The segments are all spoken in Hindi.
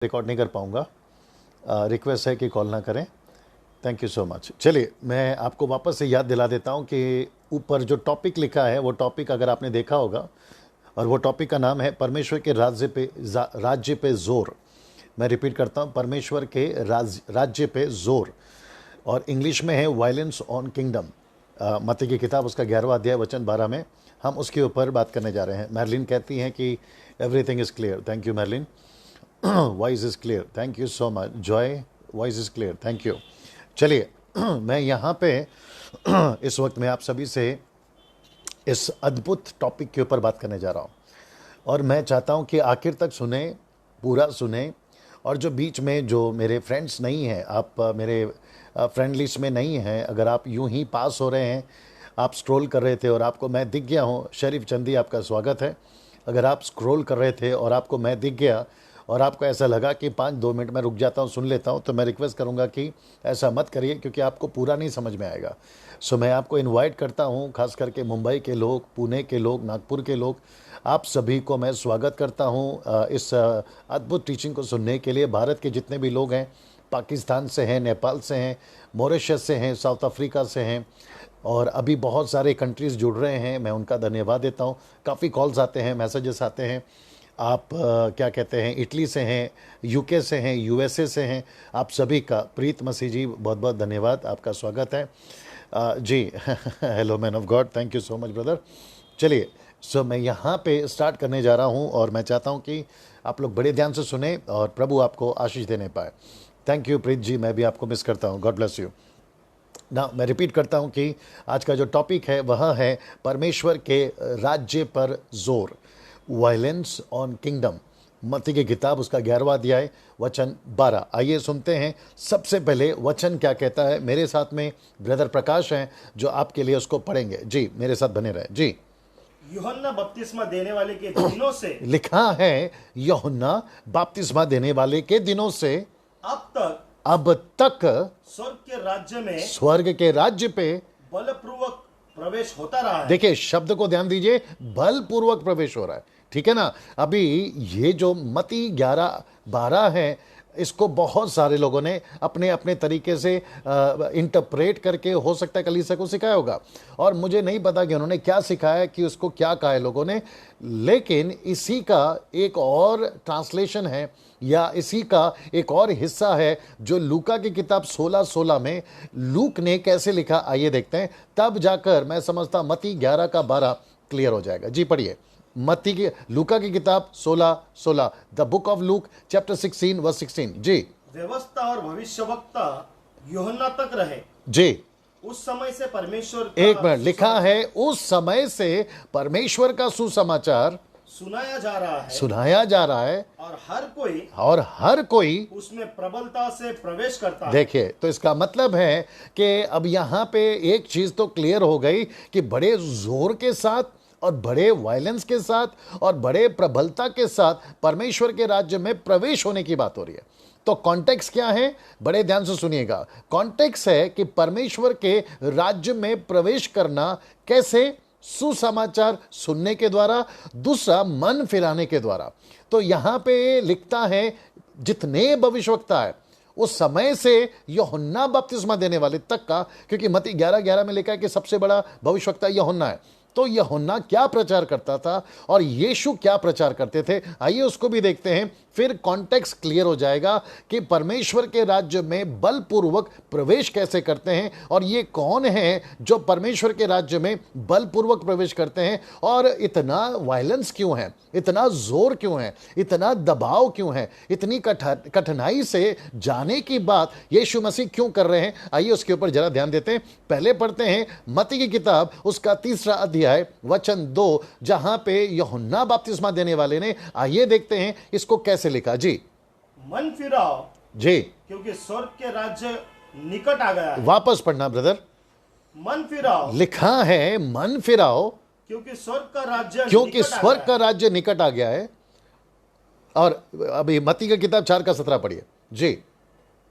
रिकॉर्ड नहीं कर पाऊँगा। रिक्वेस्ट है कि कॉल ना करें। Thank you so much. चलिए मैं आपको वापस से याद दिला देता हूँ कि ऊपर जो टॉपिक लिखा है वो टॉपिक अगर आपने देखा होगा, और वो टॉपिक का नाम है परमेश्वर के राज्य पे जोर। मैं रिपीट करता हूँ, परमेश्वर के राज्य पे जोर, और इंग्लिश में है वायलेंस ऑन किंगडम। मत्ती की किताब उसका 11वां अध्याय वचन 12 में हम उसके ऊपर बात करने जा रहे हैं। मैरलिन कहती हैं कि everything is clear. Thank you Marilyn. Voice is clear, thank you so much. Joy, voice is clear, thank you. चलिए मैं यहाँ पे इस वक्त मैं आप सभी से इस अद्भुत टॉपिक के ऊपर बात करने जा रहा हूँ, और मैं चाहता हूँ कि आखिर तक सुने, पूरा सुने। और जो बीच में जो मेरे फ्रेंड्स नहीं हैं, आप मेरे फ्रेंड लिस्ट में नहीं हैं, अगर आप यूं ही पास हो रहे हैं, आप स्क्रॉल कर रहे थे और आपको मैं दिख गया हूँ, शरीफ चंदी आपका स्वागत है। अगर आप स्क्रॉल कर रहे थे और आपको मैं दिख गया और आपको ऐसा लगा कि 5-2 मिनट में रुक जाता हूँ, सुन लेता हूँ, तो मैं रिक्वेस्ट करूँगा कि ऐसा मत करिए, क्योंकि आपको पूरा नहीं समझ में आएगा। सो मैं आपको इनवाइट करता हूँ, खास करके मुंबई के लोग, पुणे के लोग, नागपुर के लोग, आप सभी को मैं स्वागत करता हूँ इस अद्भुत टीचिंग को सुनने के लिए। भारत के जितने भी लोग हैं, पाकिस्तान से हैं, नेपाल से हैं, मॉरिशस से हैं, साउथ अफ्रीका से हैं, और अभी बहुत सारे कंट्रीज़ जुड़ रहे हैं, मैं उनका धन्यवाद देता हूँ। काफ़ी कॉल्स आते हैं, मैसेजेस आते हैं। आप क्या कहते हैं, इटली से हैं, यूके से हैं, यूएसए से हैं, आप सभी का प्रीत मसीह जी बहुत बहुत धन्यवाद, आपका स्वागत है जी। Hello man of God, thank you so much brother. चलिए सो मैं यहाँ पे स्टार्ट करने जा रहा हूँ, और मैं चाहता हूँ कि आप लोग बड़े ध्यान से सुने और प्रभु आपको आशीष देने पाए। थैंक यू प्रीत जी, मैं भी आपको मिस करता हूँ। गॉड ब्लेस यू ना। मैं रिपीट करता हूँ कि आज का जो टॉपिक है वह है परमेश्वर के राज्य पर जोर, वायलेंस ऑन किंगडम। मत्ती की किताब उसका 11वां अध्याय वचन 12। आइए सुनते हैं सबसे पहले वचन क्या कहता है। मेरे साथ में ब्रदर प्रकाश हैं जो आपके लिए उसको पढ़ेंगे। जी मेरे साथ बने रहे जी। यूहन्ना बपतिस्मा देने वाले के दिनों से लिखा है, यूहन्ना बपतिस्मा देने वाले के दिनों से अब तक स्वर्ग के राज्य पे बलपूर्वक प्रवेश होता रहा है। देखिए शब्द को ध्यान दीजिए, बलपूर्वक प्रवेश हो रहा है, ठीक है ना। अभी ये जो मत्ती 11-12 है, इसको बहुत सारे लोगों ने अपने अपने तरीके से इंटरप्रेट करके, हो सकता है कलीसिया को सिखाया होगा, और मुझे नहीं पता कि उन्होंने क्या सिखाया, कि उसको क्या कहा है लोगों ने। लेकिन इसी का एक और ट्रांसलेशन है, या इसी का एक और हिस्सा है जो लूका की किताब 16:16 में लूक ने कैसे लिखा, आइए देखते हैं। तब जाकर मैं समझता मत्ती 11-12 क्लियर हो जाएगा। जी पढ़िए, मत्ती की लूका की किताब 16:16, the book of Luke chapter 16 verse 16। जी व्यवस्था और भविष्यवक्ता यूहन्ना तक रहे जी। उस समय से परमेश्वर एक मिनट, लिखा है उस समय से परमेश्वर का सुसमाचार सुनाया जा रहा है, और हर कोई उसमें प्रबलता से प्रवेश करता है। देखिए, तो इसका मतलब है कि अब यहाँ पे एक चीज तो क्लियर हो गई कि बड़े जोर के साथ और बड़े वायलेंस के साथ और बड़े प्रबलता के साथ परमेश्वर के राज्य में प्रवेश होने की बात हो रही है। तो कॉन्टेक्स्ट क्या है, बड़े ध्यान से सुनिएगा। कॉन्टेक्स्ट है कि परमेश्वर के राज्य में प्रवेश करना कैसे, सुसमाचार सुनने के द्वारा, दूसरा मन फिराने के द्वारा। तो यहां पे लिखता है जितने भविष्यवक्ता है उस समय से यूहन्ना बपतिस्मा देने वाले तक का, क्योंकि मत्ती 11:11 में लिखा है कि सबसे बड़ा भविष्यवक्ता यूहन्ना है। तो यूहन्ना क्या प्रचार करता था और यीशु क्या प्रचार करते थे, आइए उसको भी देखते हैं, फिर कॉन्टेक्स्ट क्लियर हो जाएगा कि परमेश्वर के राज्य में बलपूर्वक प्रवेश कैसे करते हैं, और ये कौन है जो परमेश्वर के राज्य में बलपूर्वक प्रवेश करते हैं, और इतना वायलेंस क्यों है, इतना जोर क्यों है, इतना दबाव क्यों है, इतनी कठिनाई से जाने की बात यीशु मसीह क्यों कर रहे हैं। आइए उसके ऊपर जरा ध्यान देते हैं। पहले पढ़ते हैं मत्ती की किताब उसका 3 अध्याय वचन 2, जहां पे यूहन्ना बपतिस्मा देने वाले ने, आइए देखते हैं इसको कैसे लिखा। जी मन फिराओ जी, क्योंकि स्वर्ग के राज्य निकट आ गया है। वापस पढ़ना ब्रदर। मन फिराओ, लिखा है मन फिराओ क्योंकि स्वर्ग का राज्य निकट आ गया है। और अभी मत्ती की किताब 4:17 पढ़िए। जी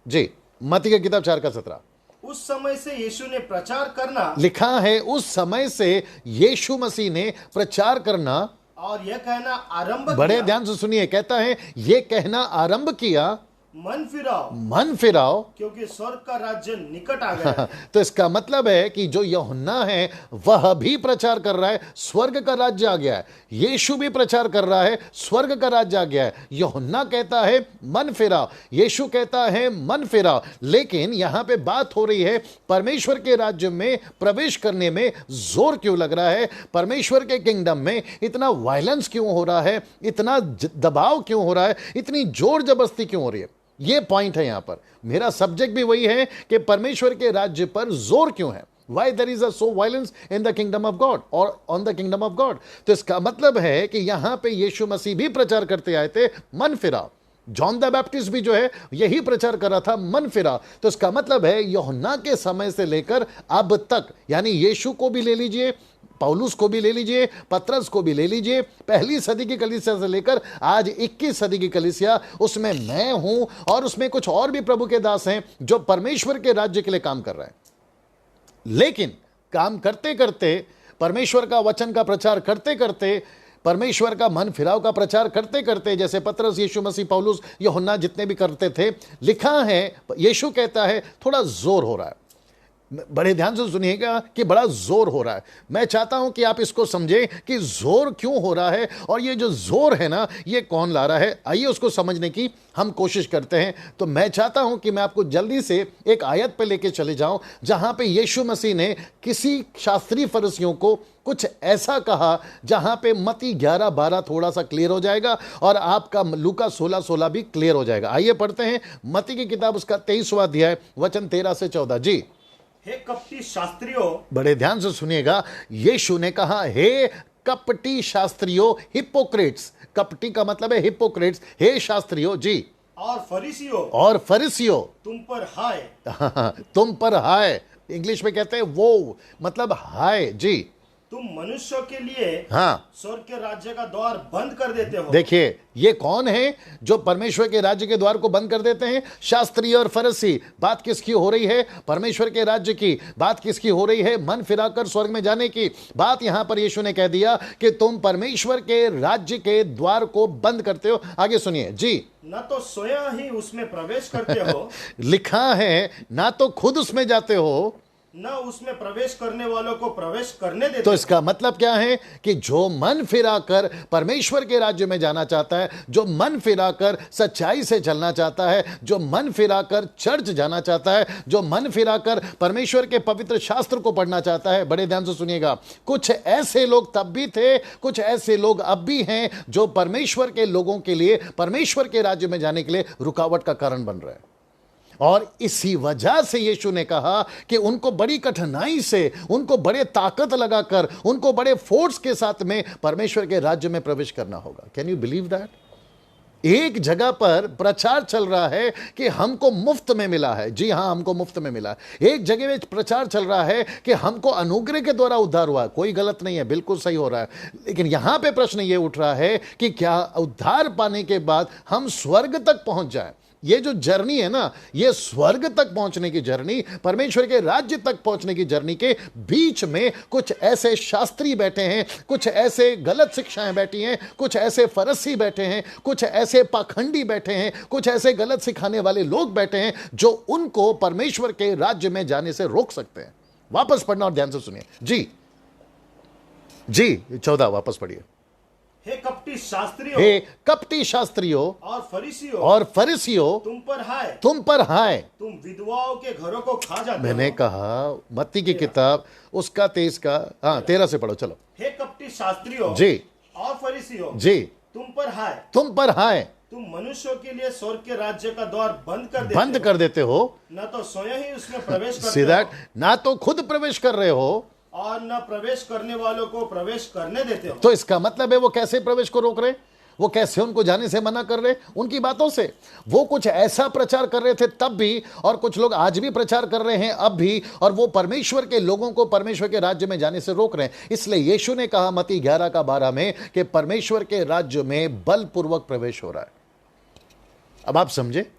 जी, मत्ती की किताब 4:17। उस समय से यीशु ने प्रचार करना, लिखा है उस समय से यीशु मसीह ने प्रचार करना, और यह कहना आरंभ बड़े किया, ध्यान से सुनिए, कहता है ये कहना आरंभ किया, मन फिराओ, क्योंकि स्वर्ग का राज्य निकट आ गया है। तो इसका मतलब है कि जो यूहन्ना है वह भी प्रचार कर रहा है स्वर्ग का राज्य आ गया है, यीशु भी प्रचार कर रहा है स्वर्ग का राज्य आ गया है। यूहन्ना कहता है मन फिराओ, यीशु कहता है मन फिराओ, लेकिन यहां पे बात हो रही है परमेश्वर के राज्य में प्रवेश करने में जोर क्यों लग रहा है, परमेश्वर के किंगडम में इतना वायलेंस क्यों हो रहा है, इतना दबाव क्यों हो रहा है, इतनी जोर जबरदस्ती क्यों हो रही है। ये पॉइंट है यहां पर, मेरा सब्जेक्ट भी वही है कि परमेश्वर के राज्य पर जोर क्यों है, why there is a so violence in the kingdom of God और on the kingdom of God. तो इसका मतलब है कि यहां पे यीशु मसीह भी प्रचार करते आए थे मन फिराओ, जॉन द बैप्टिस्ट भी जो है यही प्रचार कर रहा था मन फिराओ। तो इसका मतलब है यूहन्ना के समय से लेकर अब तक, यानी यीशु को भी ले लीजिए, पौलुस को भी ले लीजिए, पतरस को भी ले लीजिए, पहली सदी की कलीसिया से लेकर आज 21 सदी की कलीसिया, उसमें मैं हूं और उसमें कुछ और भी प्रभु के दास हैं जो परमेश्वर के राज्य के लिए काम कर रहे हैं। लेकिन काम करते करते, परमेश्वर का वचन का प्रचार करते करते, परमेश्वर का मन फिराव का प्रचार करते करते, जैसे पतरस, यीशु मसीह, पौलुस, यूहन्ना जितने भी करते थे, लिखा है, यीशु कहता है थोड़ा जोर हो रहा है। बड़े ध्यान से सुनिएगा कि बड़ा जोर हो रहा है। मैं चाहता हूं कि आप इसको समझें कि जोर क्यों हो रहा है और ये जो जोर है ना, ये कौन ला रहा है। आइए उसको समझने की हम कोशिश करते हैं। तो मैं चाहता हूं कि मैं आपको जल्दी से एक आयत पे लेके चले जाऊं जहां पे यीशु मसीह ने किसी शास्त्री फरीसियों को कुछ ऐसा कहा जहां पे मत्ती 11:12 थोड़ा सा क्लियर हो जाएगा और आपका लूका 16:16 भी क्लियर हो जाएगा। आइए पढ़ते हैं मत्ती की किताब, उसका 23वां अध्याय, वचन 13 से 14। जी, हे कपटी शास्त्रियों, बड़े ध्यान से सुनिएगा, यीशु ने कहा हे कपटी शास्त्रियों, हिपोक्रेट्स, कपटी का मतलब है हिपोक्रेट्स, हे शास्त्रियों जी, और फरीसियों, तुम पर हाय। तुम पर हाय, इंग्लिश में कहते हैं वो, मतलब हाय जी, तुम मनुष्यों के लिए हाँ, स्वर्ग के राज्य का द्वार बंद कर देते हो। देखिए ये कौन है जो परमेश्वर के राज्य के द्वार को बंद कर देते हैं? शास्त्री और फरीसी। बात किसकी हो रही है? परमेश्वर के राज्य की। बात किसकी हो रही है? मन फिराकर स्वर्ग में जाने की बात। यहां पर यीशु ने कह दिया कि तुम परमेश्वर के राज्य के द्वार को बंद करते हो। आगे सुनिए जी, न तो स्वयं ही उसमें प्रवेश करते हो लिखा है ना तो खुद उसमें जाते हो, न उसमें प्रवेश करने वालों को प्रवेश करने देते। तो इसका मतलब क्या है कि जो मन फिराकर परमेश्वर के राज्य में जाना चाहता है, जो मन फिराकर सच्चाई से चलना चाहता है, जो मन फिराकर चर्च जाना चाहता है, जो मन फिराकर परमेश्वर के पवित्र शास्त्र को पढ़ना चाहता है, बड़े ध्यान से सुनिएगा, कुछ ऐसे लोग तब भी थे, कुछ ऐसे लोग अब भी हैं जो परमेश्वर के लोगों के लिए, परमेश्वर के राज्य में जाने के लिए रुकावट का कारण बन रहे हैं। और इसी वजह से यीशु ने कहा कि उनको बड़ी कठिनाई से, उनको बड़े ताकत लगाकर, उनको बड़े फोर्स के साथ में परमेश्वर के राज्य में प्रवेश करना होगा। Can you believe that? एक जगह पर प्रचार चल रहा है कि हमको मुफ्त में मिला है। जी हां, हमको मुफ्त में मिला है। एक जगह में प्रचार चल रहा है कि हमको अनुग्रह के द्वारा उद्धार हुआ है। कोई गलत नहीं है, बिल्कुल सही हो रहा है। लेकिन यहां पे प्रश्न ये उठ रहा है कि क्या उद्धार पाने के बाद हम स्वर्ग तक पहुंच जाएं? ये जो जर्नी है ना, ये स्वर्ग तक पहुंचने की जर्नी, परमेश्वर के राज्य तक पहुंचने की जर्नी के बीच में कुछ ऐसे शास्त्री बैठे हैं, कुछ ऐसे गलत शिक्षाएं बैठी हैं, कुछ ऐसे फरीसी बैठे हैं, कुछ ऐसे पाखंडी बैठे हैं, कुछ ऐसे गलत सिखाने वाले लोग बैठे हैं जो उनको परमेश्वर के राज्य में जाने से रोक सकते हैं। वापस पढ़ना और ध्यान से सुनिए जी, जी 14 वापस पढ़िए। हे कपटी शास्त्रियों और फरीसियों, तुम पर हाय, तुम विधवाओं के घरों को खा जाते हो। मैंने कहा मत्ती की किताब, उसका 23 का 13 से पढ़ो चलो। हे कपटी शास्त्रियों जी और फरीसियों जी, तुम पर हाय, तुम मनुष्यों के लिए स्वर्ग के राज्य का द्वार बंद कर देते हो, न तो स्वयं ही उसमें प्रवेश करते See that? ना तो खुद प्रवेश कर रहे हो और न प्रवेश करने वालों को प्रवेश करने देते हो। तो इसका मतलब है वो कैसे प्रवेश को रोक रहे? वो कैसे उनको जाने से मना कर रहे? उनकी बातों से। वो कुछ ऐसा प्रचार कर रहे थे तब भी, और कुछ लोग आज भी प्रचार कर रहे हैं अब भी, और वो परमेश्वर के लोगों को परमेश्वर के राज्य में जाने से रोक रहे हैं। इसलिए यीशु ने कहा मत्ती 11:12 में कि परमेश्वर के राज्य में बलपूर्वक प्रवेश हो रहा है। अब आप समझे,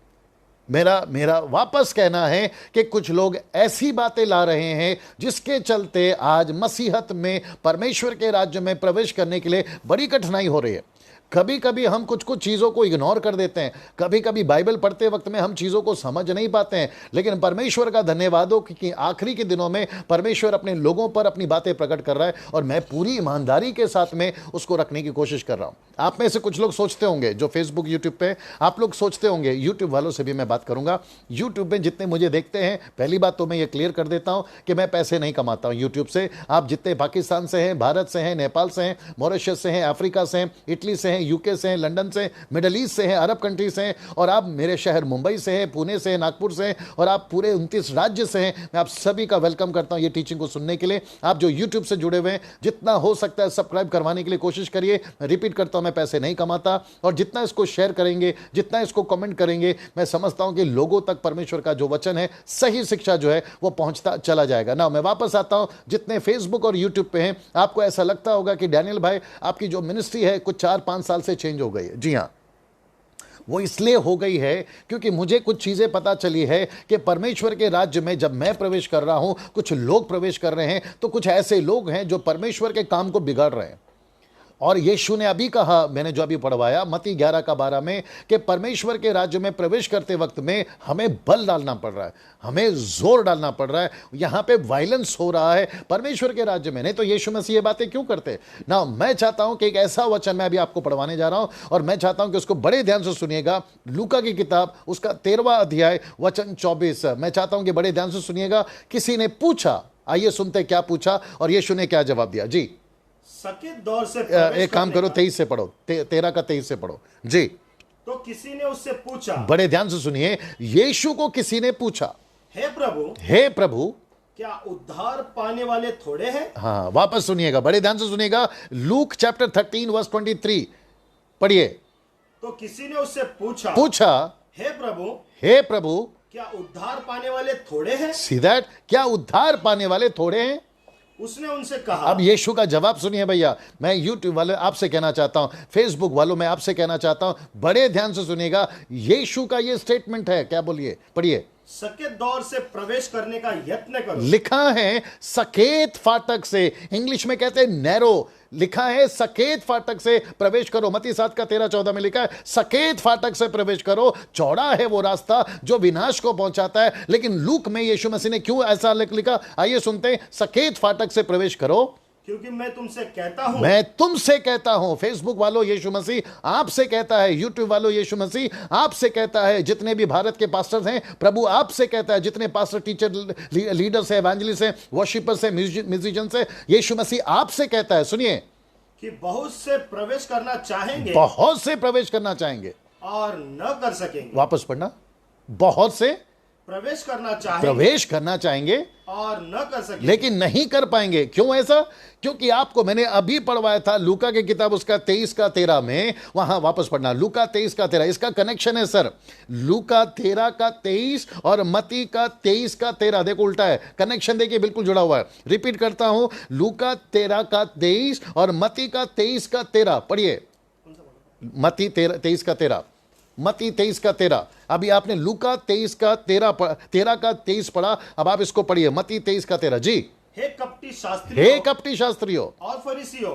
मेरा वापस कहना है कि कुछ लोग ऐसी बातें ला रहे हैं जिसके चलते आज मसीहत में, परमेश्वर के राज्य में प्रवेश करने के लिए बड़ी कठिनाई हो रही है। कभी कभी हम कुछ कुछ चीज़ों को इग्नोर कर देते हैं, कभी कभी बाइबल पढ़ते वक्त में हम चीज़ों को समझ नहीं पाते हैं, लेकिन परमेश्वर का धन्यवाद हो कि आखिरी के दिनों में परमेश्वर अपने लोगों पर अपनी बातें प्रकट कर रहा है और मैं पूरी ईमानदारी के साथ में उसको रखने की कोशिश कर रहा हूँ। आप में से कुछ लोग सोचते होंगे, जो फेसबुक यूट्यूब पे आप लोग सोचते होंगे, यूट्यूब वालों से भी मैं बात करूँगा, यूट्यूब में जितने मुझे देखते हैं, पहली बात तो मैं ये क्लियर कर देता हूँ कि मैं पैसे नहीं कमाता हूँ यूट्यूब से। आप जितने पाकिस्तान से हैं, भारत से हैं, नेपाल से हैं, मॉरिशस से हैं, अफ्रीका से हैं, इटली से हैं, यूके से हैं, लंदन से, मिडल ईस्ट से हैं, अरब कंट्री से हैं, और आप मेरे शहर मुंबई से हैं, पुणे से हैं, नागपुर से हैं, और आप पूरे 29 राज्य से हैं, मैं आप सभी का वेलकम करता हूं ये टीचिंग को सुनने के लिए। आप जो यूट्यूब से जुड़े हुए हैं, जितना हो सकता है सब्सक्राइब करवाने के लिए कोशिश करिए। मैं रिपीट करता हूं, मैं पैसे नहीं कमाता, और जितना इसको शेयर करेंगे, जितना इसको कमेंट करेंगे, मैं समझता हूं कि लोगों तक परमेश्वर का जो वचन है, सही शिक्षा जो है वो पहुंचता चला जाएगा ना। मैं वापस आता हूं, जितने फेसबुक और यूट्यूब पे हैं, आपको ऐसा लगता होगा कि डैनियल भाई आपकी जो मिनिस्ट्री है कुछ 4-5 साल से चेंज हो गई है। जी हाँ, वो इसलिए हो गई है क्योंकि मुझे कुछ चीजें पता चली है कि परमेश्वर के राज्य में जब मैं प्रवेश कर रहा हूं, कुछ लोग प्रवेश कर रहे हैं, तो कुछ ऐसे लोग हैं जो परमेश्वर के काम को बिगाड़ रहे हैं। और यीशु ने अभी कहा, मैंने जो अभी पढ़वाया मत्ती 11:12 में, कि परमेश्वर के राज्य में प्रवेश करते वक्त में हमें बल डालना पड़ रहा है, हमें जोर डालना पड़ रहा है, यहाँ पे वायलेंस हो रहा है परमेश्वर के राज्य में। नहीं तो यीशु मसीह ये बातें क्यों करते ना। मैं चाहता हूं कि एक ऐसा वचन मैं अभी आपको पढ़वाने जा रहा हूं, और मैं चाहता हूं कि उसको बड़े ध्यान से सुनिएगा। लूका की किताब उसका 13वां अध्याय वचन 24, मैं चाहता हूं कि बड़े ध्यान से सुनिएगा। किसी ने पूछा, आइए सुनते क्या पूछा और यीशु ने क्या जवाब दिया। जी, सकेत दौर से एक काम करो, 23 से पढ़ो, 13 का 23 से पढ़ो। जी, तो किसी ने उससे पूछा, बड़े ध्यान से सुनिए, यीशु को किसी ने पूछा, हे प्रभु, क्या उद्धार पाने वाले थोड़े हैं? हाँ, वापस सुनिएगा, बड़े ध्यान से सुनिएगा। लूक चैप्टर 13 वर्स 23 पढ़िए। तो किसी ने उससे पूछा, हे प्रभु, क्या उद्धार पाने वाले थोड़े हैं? सी दैट, क्या उद्धार पाने वाले थोड़े हैं? उसने उनसे कहा। अब यीशु का जवाब सुनिए भैया। मैं यूट्यूब वाले आपसे कहना चाहता हूं, फेसबुक वालों मैं आपसे कहना चाहता हूं, बड़े ध्यान से सुनिएगा। यीशु का ये स्टेटमेंट है, क्या बोलिए, पढ़िए। सकेत दौर से प्रवेश करने का यत्न करो। लिखा है सकेत फाटक से, इंग्लिश में कहते हैं नैरो, लिखा है सकेत फाटक से प्रवेश करो। मत्ती 7:13-14 में लिखा है सकेत फाटक से प्रवेश करो, चौड़ा है वो रास्ता जो विनाश को पहुंचाता है। लेकिन लूक में यीशु मसीह ने क्यों ऐसा लिखा, आइए सुनते हैं। सकेत फाटक से प्रवेश करो, क्योंकि मैं तुमसे कहता हूं। फेसबुक वालों यीशु मसीह आपसे कहता है, यूट्यूब वालों यीशु मसीह आपसे कहता है, जितने भी भारत के पास्टर्स हैं प्रभु आपसे कहता है, जितने पास्टर, टीचर, लीडर्स हैं, एवेंजलिस्ट हैं, वर्शिपर्स हैं, म्यूजिशियंस हैं, यीशु मसीह आपसे कहता है, सुनिए, कि बहुत से प्रवेश करना चाहेंगे और न कर सकेंगे। वापस पढ़ना, बहुत से प्रवेश करना चाहेंगे और न कर सकेंगे, लेकिन नहीं कर पाएंगे। क्यों ऐसा? क्योंकि आपको मैंने अभी पढ़वाया था लूका की किताब उसका 23:13 में, वहां वापस पढ़ना, लूका 23:13, इसका कनेक्शन है सर। लूका 13:23 और मत्ती का 23:13, देखो उल्टा है, कनेक्शन देखिए बिल्कुल जुड़ा हुआ है। रिपीट करता हूं, लूका 13:23 और मत्ती का 23:13 पढ़िए। मत्ती 23:13, मत्ती 23:13। अभी आपने लूका 13:23 पढ़ा, अब आप इसको पढ़िए, मत्ती 23:13। जी, हे कपटी शास्त्रियों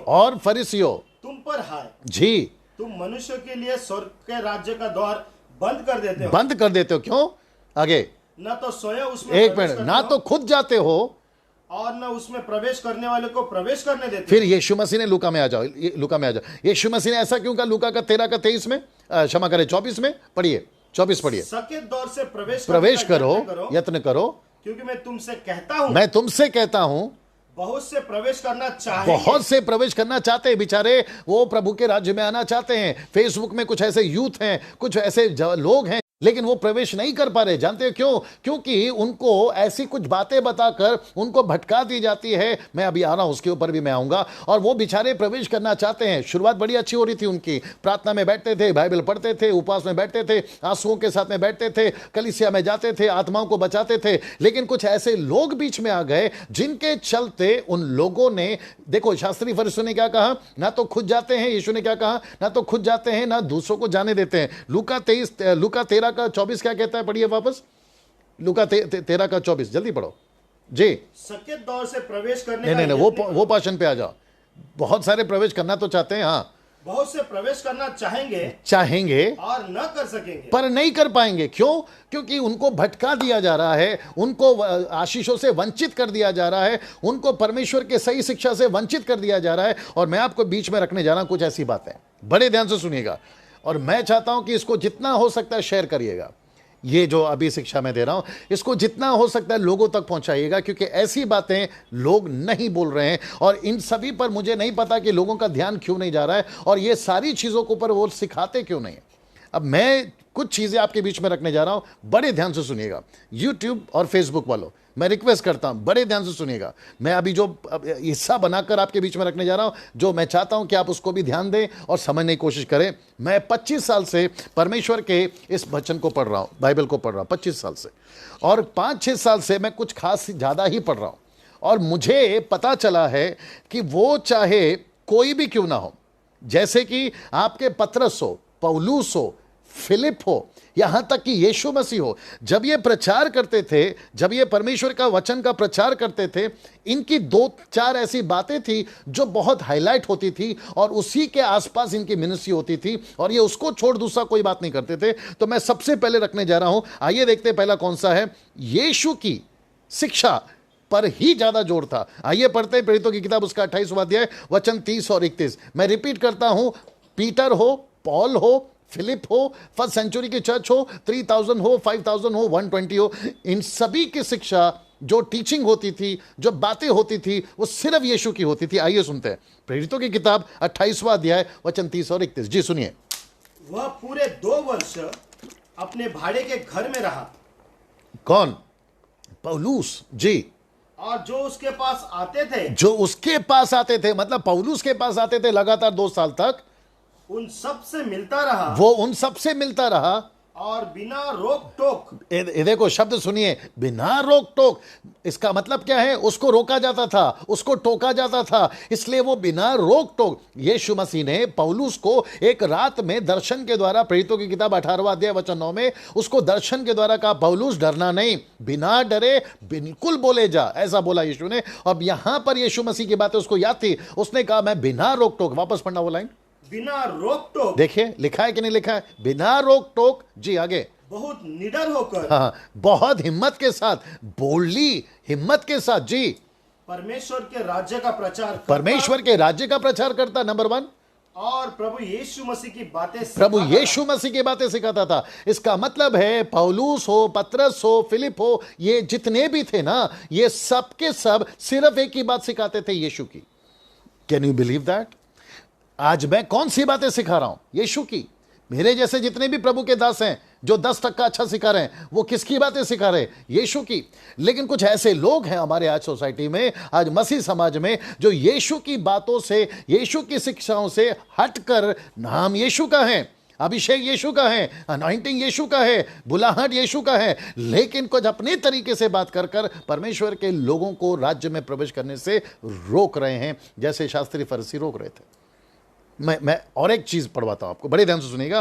और फरीसियों, तुम पर हाय जी, तुम मनुष्य के लिए स्वर्ग के राज्य का द्वार बंद कर देते हो। क्यों? आगे, न तो स्वयं उसमें, एक मिनट, ना तो खुद जाते हो और न उसमें प्रवेश करने वाले को प्रवेश करने देते। फिर यीशु मसीह ने लूका में आ जाओ, यीशु मसीह ने ऐसा क्यों कहा? लूका का 13:23 में, क्षमा करें 24 में, पढ़िए 24 पढ़िए। सकेत दौर से प्रवेश करो, यत्न करो, क्योंकि मैं तुमसे कहता हूं बहुत से प्रवेश करना चाहते हैं, बेचारे वो प्रभु के राज्य में आना चाहते हैं। फेसबुक में कुछ ऐसे यूथ हैं, कुछ ऐसे लोग हैं, लेकिन वो प्रवेश नहीं कर पा रहे। जानते हो क्यों? क्योंकि उनको ऐसी कुछ बातें बताकर उनको भटका दी जाती है। मैं अभी आ रहा हूं, उसके ऊपर भी मैं आऊंगा। और वो बेचारे प्रवेश करना चाहते हैं। शुरुआत बड़ी अच्छी हो रही थी उनकी, प्रार्थना में बैठते थे, बाइबल पढ़ते थे, उपवास में बैठते थे, आंसुओं के साथ में बैठते थे, कलीसिया में जाते थे, आत्माओं को बचाते थे। लेकिन कुछ ऐसे लोग बीच में आ गए जिनके चलते उन लोगों ने, देखो शास्त्री फरीसियों ने क्या कहा, ना तो खुद जाते हैं, यीशु ने क्या कहा, ना तो खुद जाते हैं, ना दूसरों को जाने देते हैं। लूका 13 13 का 24 क्या कहता है? पढ़िए वापस, लूका 13 का 24, जल्दी पढ़ो जी। सकेत दौर से प्रवेश करने नहीं नहीं, वो पाशन पे आ जाओ। बहुत सारे प्रवेश करना तो चाहते हैं, हाँ, बहुत से प्रवेश करना चाहेंगे और न कर सकेंगे, पर नहीं कर पाएंगे। क्यों? क्योंकि उनको भटका दिया जा रहा है, उनको आशीषों से वंचित कर दिया जा रहा है, उनको परमेश्वर के सही शिक्षा से वंचित कर दिया जा रहा है। और मैं आपको बीच में रखने जा रहा हूं कुछ ऐसी बातें, बड़े ध्यान से सुनिएगा, और मैं चाहता हूं कि इसको जितना हो सकता है शेयर करिएगा। ये जो अभी शिक्षा मैं दे रहा हूं, इसको जितना हो सकता है लोगों तक पहुंचाइएगा, क्योंकि ऐसी बातें लोग नहीं बोल रहे हैं, और इन सभी पर मुझे नहीं पता कि लोगों का ध्यान क्यों नहीं जा रहा है, और ये सारी चीज़ों के ऊपर वो सिखाते क्यों नहीं है। अब मैं कुछ चीज़ें आपके बीच में रखने जा रहा हूं, बड़े ध्यान से सुनिएगा। यूट्यूब और फेसबुक वालों, मैं रिक्वेस्ट करता हूं, बड़े ध्यान से सुनिएगा। मैं अभी जो हिस्सा बनाकर आपके बीच में रखने जा रहा हूं, जो मैं चाहता हूं कि आप उसको भी ध्यान दें और समझने की कोशिश करें। मैं 25 साल से परमेश्वर के इस वचन को पढ़ रहा हूं, बाइबल को पढ़ रहा हूं 25 साल से, और 5-6 साल से मैं कुछ खास ज़्यादा ही पढ़ रहा हूं, और मुझे पता चला है कि वो चाहे कोई भी क्यों ना हो, जैसे कि आपके पतरस हो, पौलुस हो, फिलिप हो, यहां तक कि यीशु मसीह हो, जब ये प्रचार करते थे, जब ये परमेश्वर का वचन का प्रचार करते थे, इनकी 2-4 ऐसी बातें थी जो बहुत हाईलाइट होती थी, और उसी के आसपास इनकी मिनिस्ट्री होती थी, और ये उसको छोड़ दूसरा कोई बात नहीं करते थे। तो मैं सबसे पहले रखने जा रहा हूं, आइए देखते हैं पहला कौन सा है। यीशु की शिक्षा पर ही ज्यादा जोर था। आइए पढ़ते हैं प्रेरितों की किताब, उसका 28वां अध्याय, वचन 30 और 31। मैं रिपीट करता हूं, पीटर हो, पॉल हो, फिलिप हो, फर्स्ट सेंचुरी की चर्च हो, 3000 हो, 5000 हो, 120 हो, इन सभी की शिक्षा, जो टीचिंग होती थी, जो बातें होती थी, वो सिर्फ यीशु की होती थी। आइए सुनते हैं प्रेरितों की किताब 28वां अध्याय, वचन 30 और 31 जी सुनिए। वह पूरे 2 वर्ष अपने भाड़े के घर में रहा। कौन? पौलुस जी। और जो उसके पास आते थे, मतलब पौलुस के पास आते थे लगातार 2 साल तक, उन सब से मिलता रहा, वो उन सब से मिलता रहा, और बिना रोक टोक। देखो शब्द सुनिए, बिना रोक टोक। इसका मतलब क्या है? उसको रोका जाता था, उसको टोका जाता था, इसलिए वो बिना रोक टोक। यीशु मसीह ने पौलुस को एक रात में दर्शन के द्वारा, प्रेरितों की किताब 18वां अध्याय वचन 9 में, उसको दर्शन के द्वारा कहा, पौलुस डरना नहीं, बिना डरे बिल्कुल बोले जा, ऐसा बोला यीशु ने। अब यहां पर यीशु मसीह की बातें उसको याद थी, उसने कहा मैं बिना रोक टोक, वापस पढ़ना वो लाइन, बिना रोक टोक। देखिए लिखा है कि नहीं लिखा है? बिना रोक टोक जी। आगे, बहुत निडर होकर, हाँ, बहुत हिम्मत के साथ, बोल्डली, हिम्मत के साथ जी, परमेश्वर के राज्य का प्रचार करता, परमेश्वर के राज्य का प्रचार करता, नंबर 1, और प्रभु यीशु मसीह की बातें सिखाता था। इसका मतलब है पौलुस हो, पतरस हो, फिलिप हो, ये जितने भी थे ना, ये सब के सब सिर्फ एक ही बात सिखाते थे, यीशु की। Can you believe that? आज मैं कौन सी बातें सिखा रहा हूं? यीशु की। मेरे जैसे जितने भी प्रभु के दास हैं जो 10% अच्छा सिखा रहे हैं, वो किसकी बातें सिखा रहे हैं? यीशु की। लेकिन कुछ ऐसे लोग हैं हमारे आज सोसाइटी में, आज मसीह समाज में, जो यीशु की बातों से, यीशु की शिक्षाओं से हटकर, नाम यीशु का है, अभिषेक यीशु का है, अनॉइंटिंग यीशु का है, बुलाहट यीशु का है, लेकिन कुछ अपने तरीके से बात कर कर परमेश्वर के लोगों को राज्य में प्रवेश करने से रोक रहे हैं, जैसे शास्त्री फरीसी रोक रहे थे। मैं और एक चीज पढ़वाता हूं आपको, बड़े ध्यान से सुनिएगा।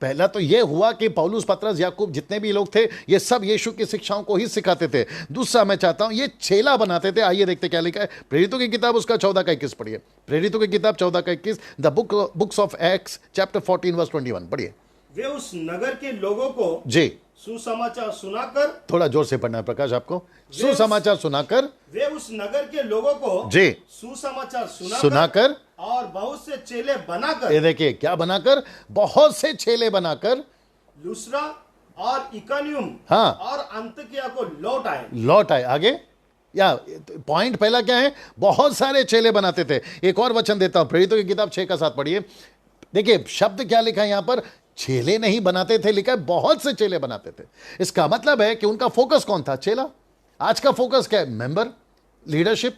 पहला तो यह हुआ कि पौलुस, पतरस, याकूब, जितने भी लोग थे, ये सब यीशु की शिक्षाओं को ही सिखाते थे। दूसरा मैं चाहता हूं, ये चेला बनाते थे। आइए देखते क्या लिखा है प्रेरितों की किताब, उसका 14 का 21 पढ़िए। प्रेरितों की किताब 14 का 21, the books of Acts chapter 14 verse 21 पढ़िए। वे उस नगर के लोगों को जी सुसमाचार सुनाकर, थोड़ा जोर से पढ़ना है प्रकाश आपको, सुसमाचार सुनाकर, वे उस नगर के लोगों को जी सुसमाचार सुनाकर, और बहुत से चेले बनाकर, ये देखिए क्या बनाकर, बहुत से चेले बनाकर, लुस्रा और इकोनियम, हाँ, और अन्ताकिया को लौट आए। आगे, या पॉइंट पहला क्या है? बहुत सारे चेले बनाते थे। एक और वचन देता हूं, प्रेरितों की किताब 6 का 7 पढ़िए। देखिए शब्द क्या लिखा है यहां पर, चेले नहीं बनाते थे, लिखा है बहुत से चेले बनाते थे। इसका मतलब है कि उनका फोकस कौन था? चेला। आज का फोकस क्या है? मेंबर, लीडरशिप,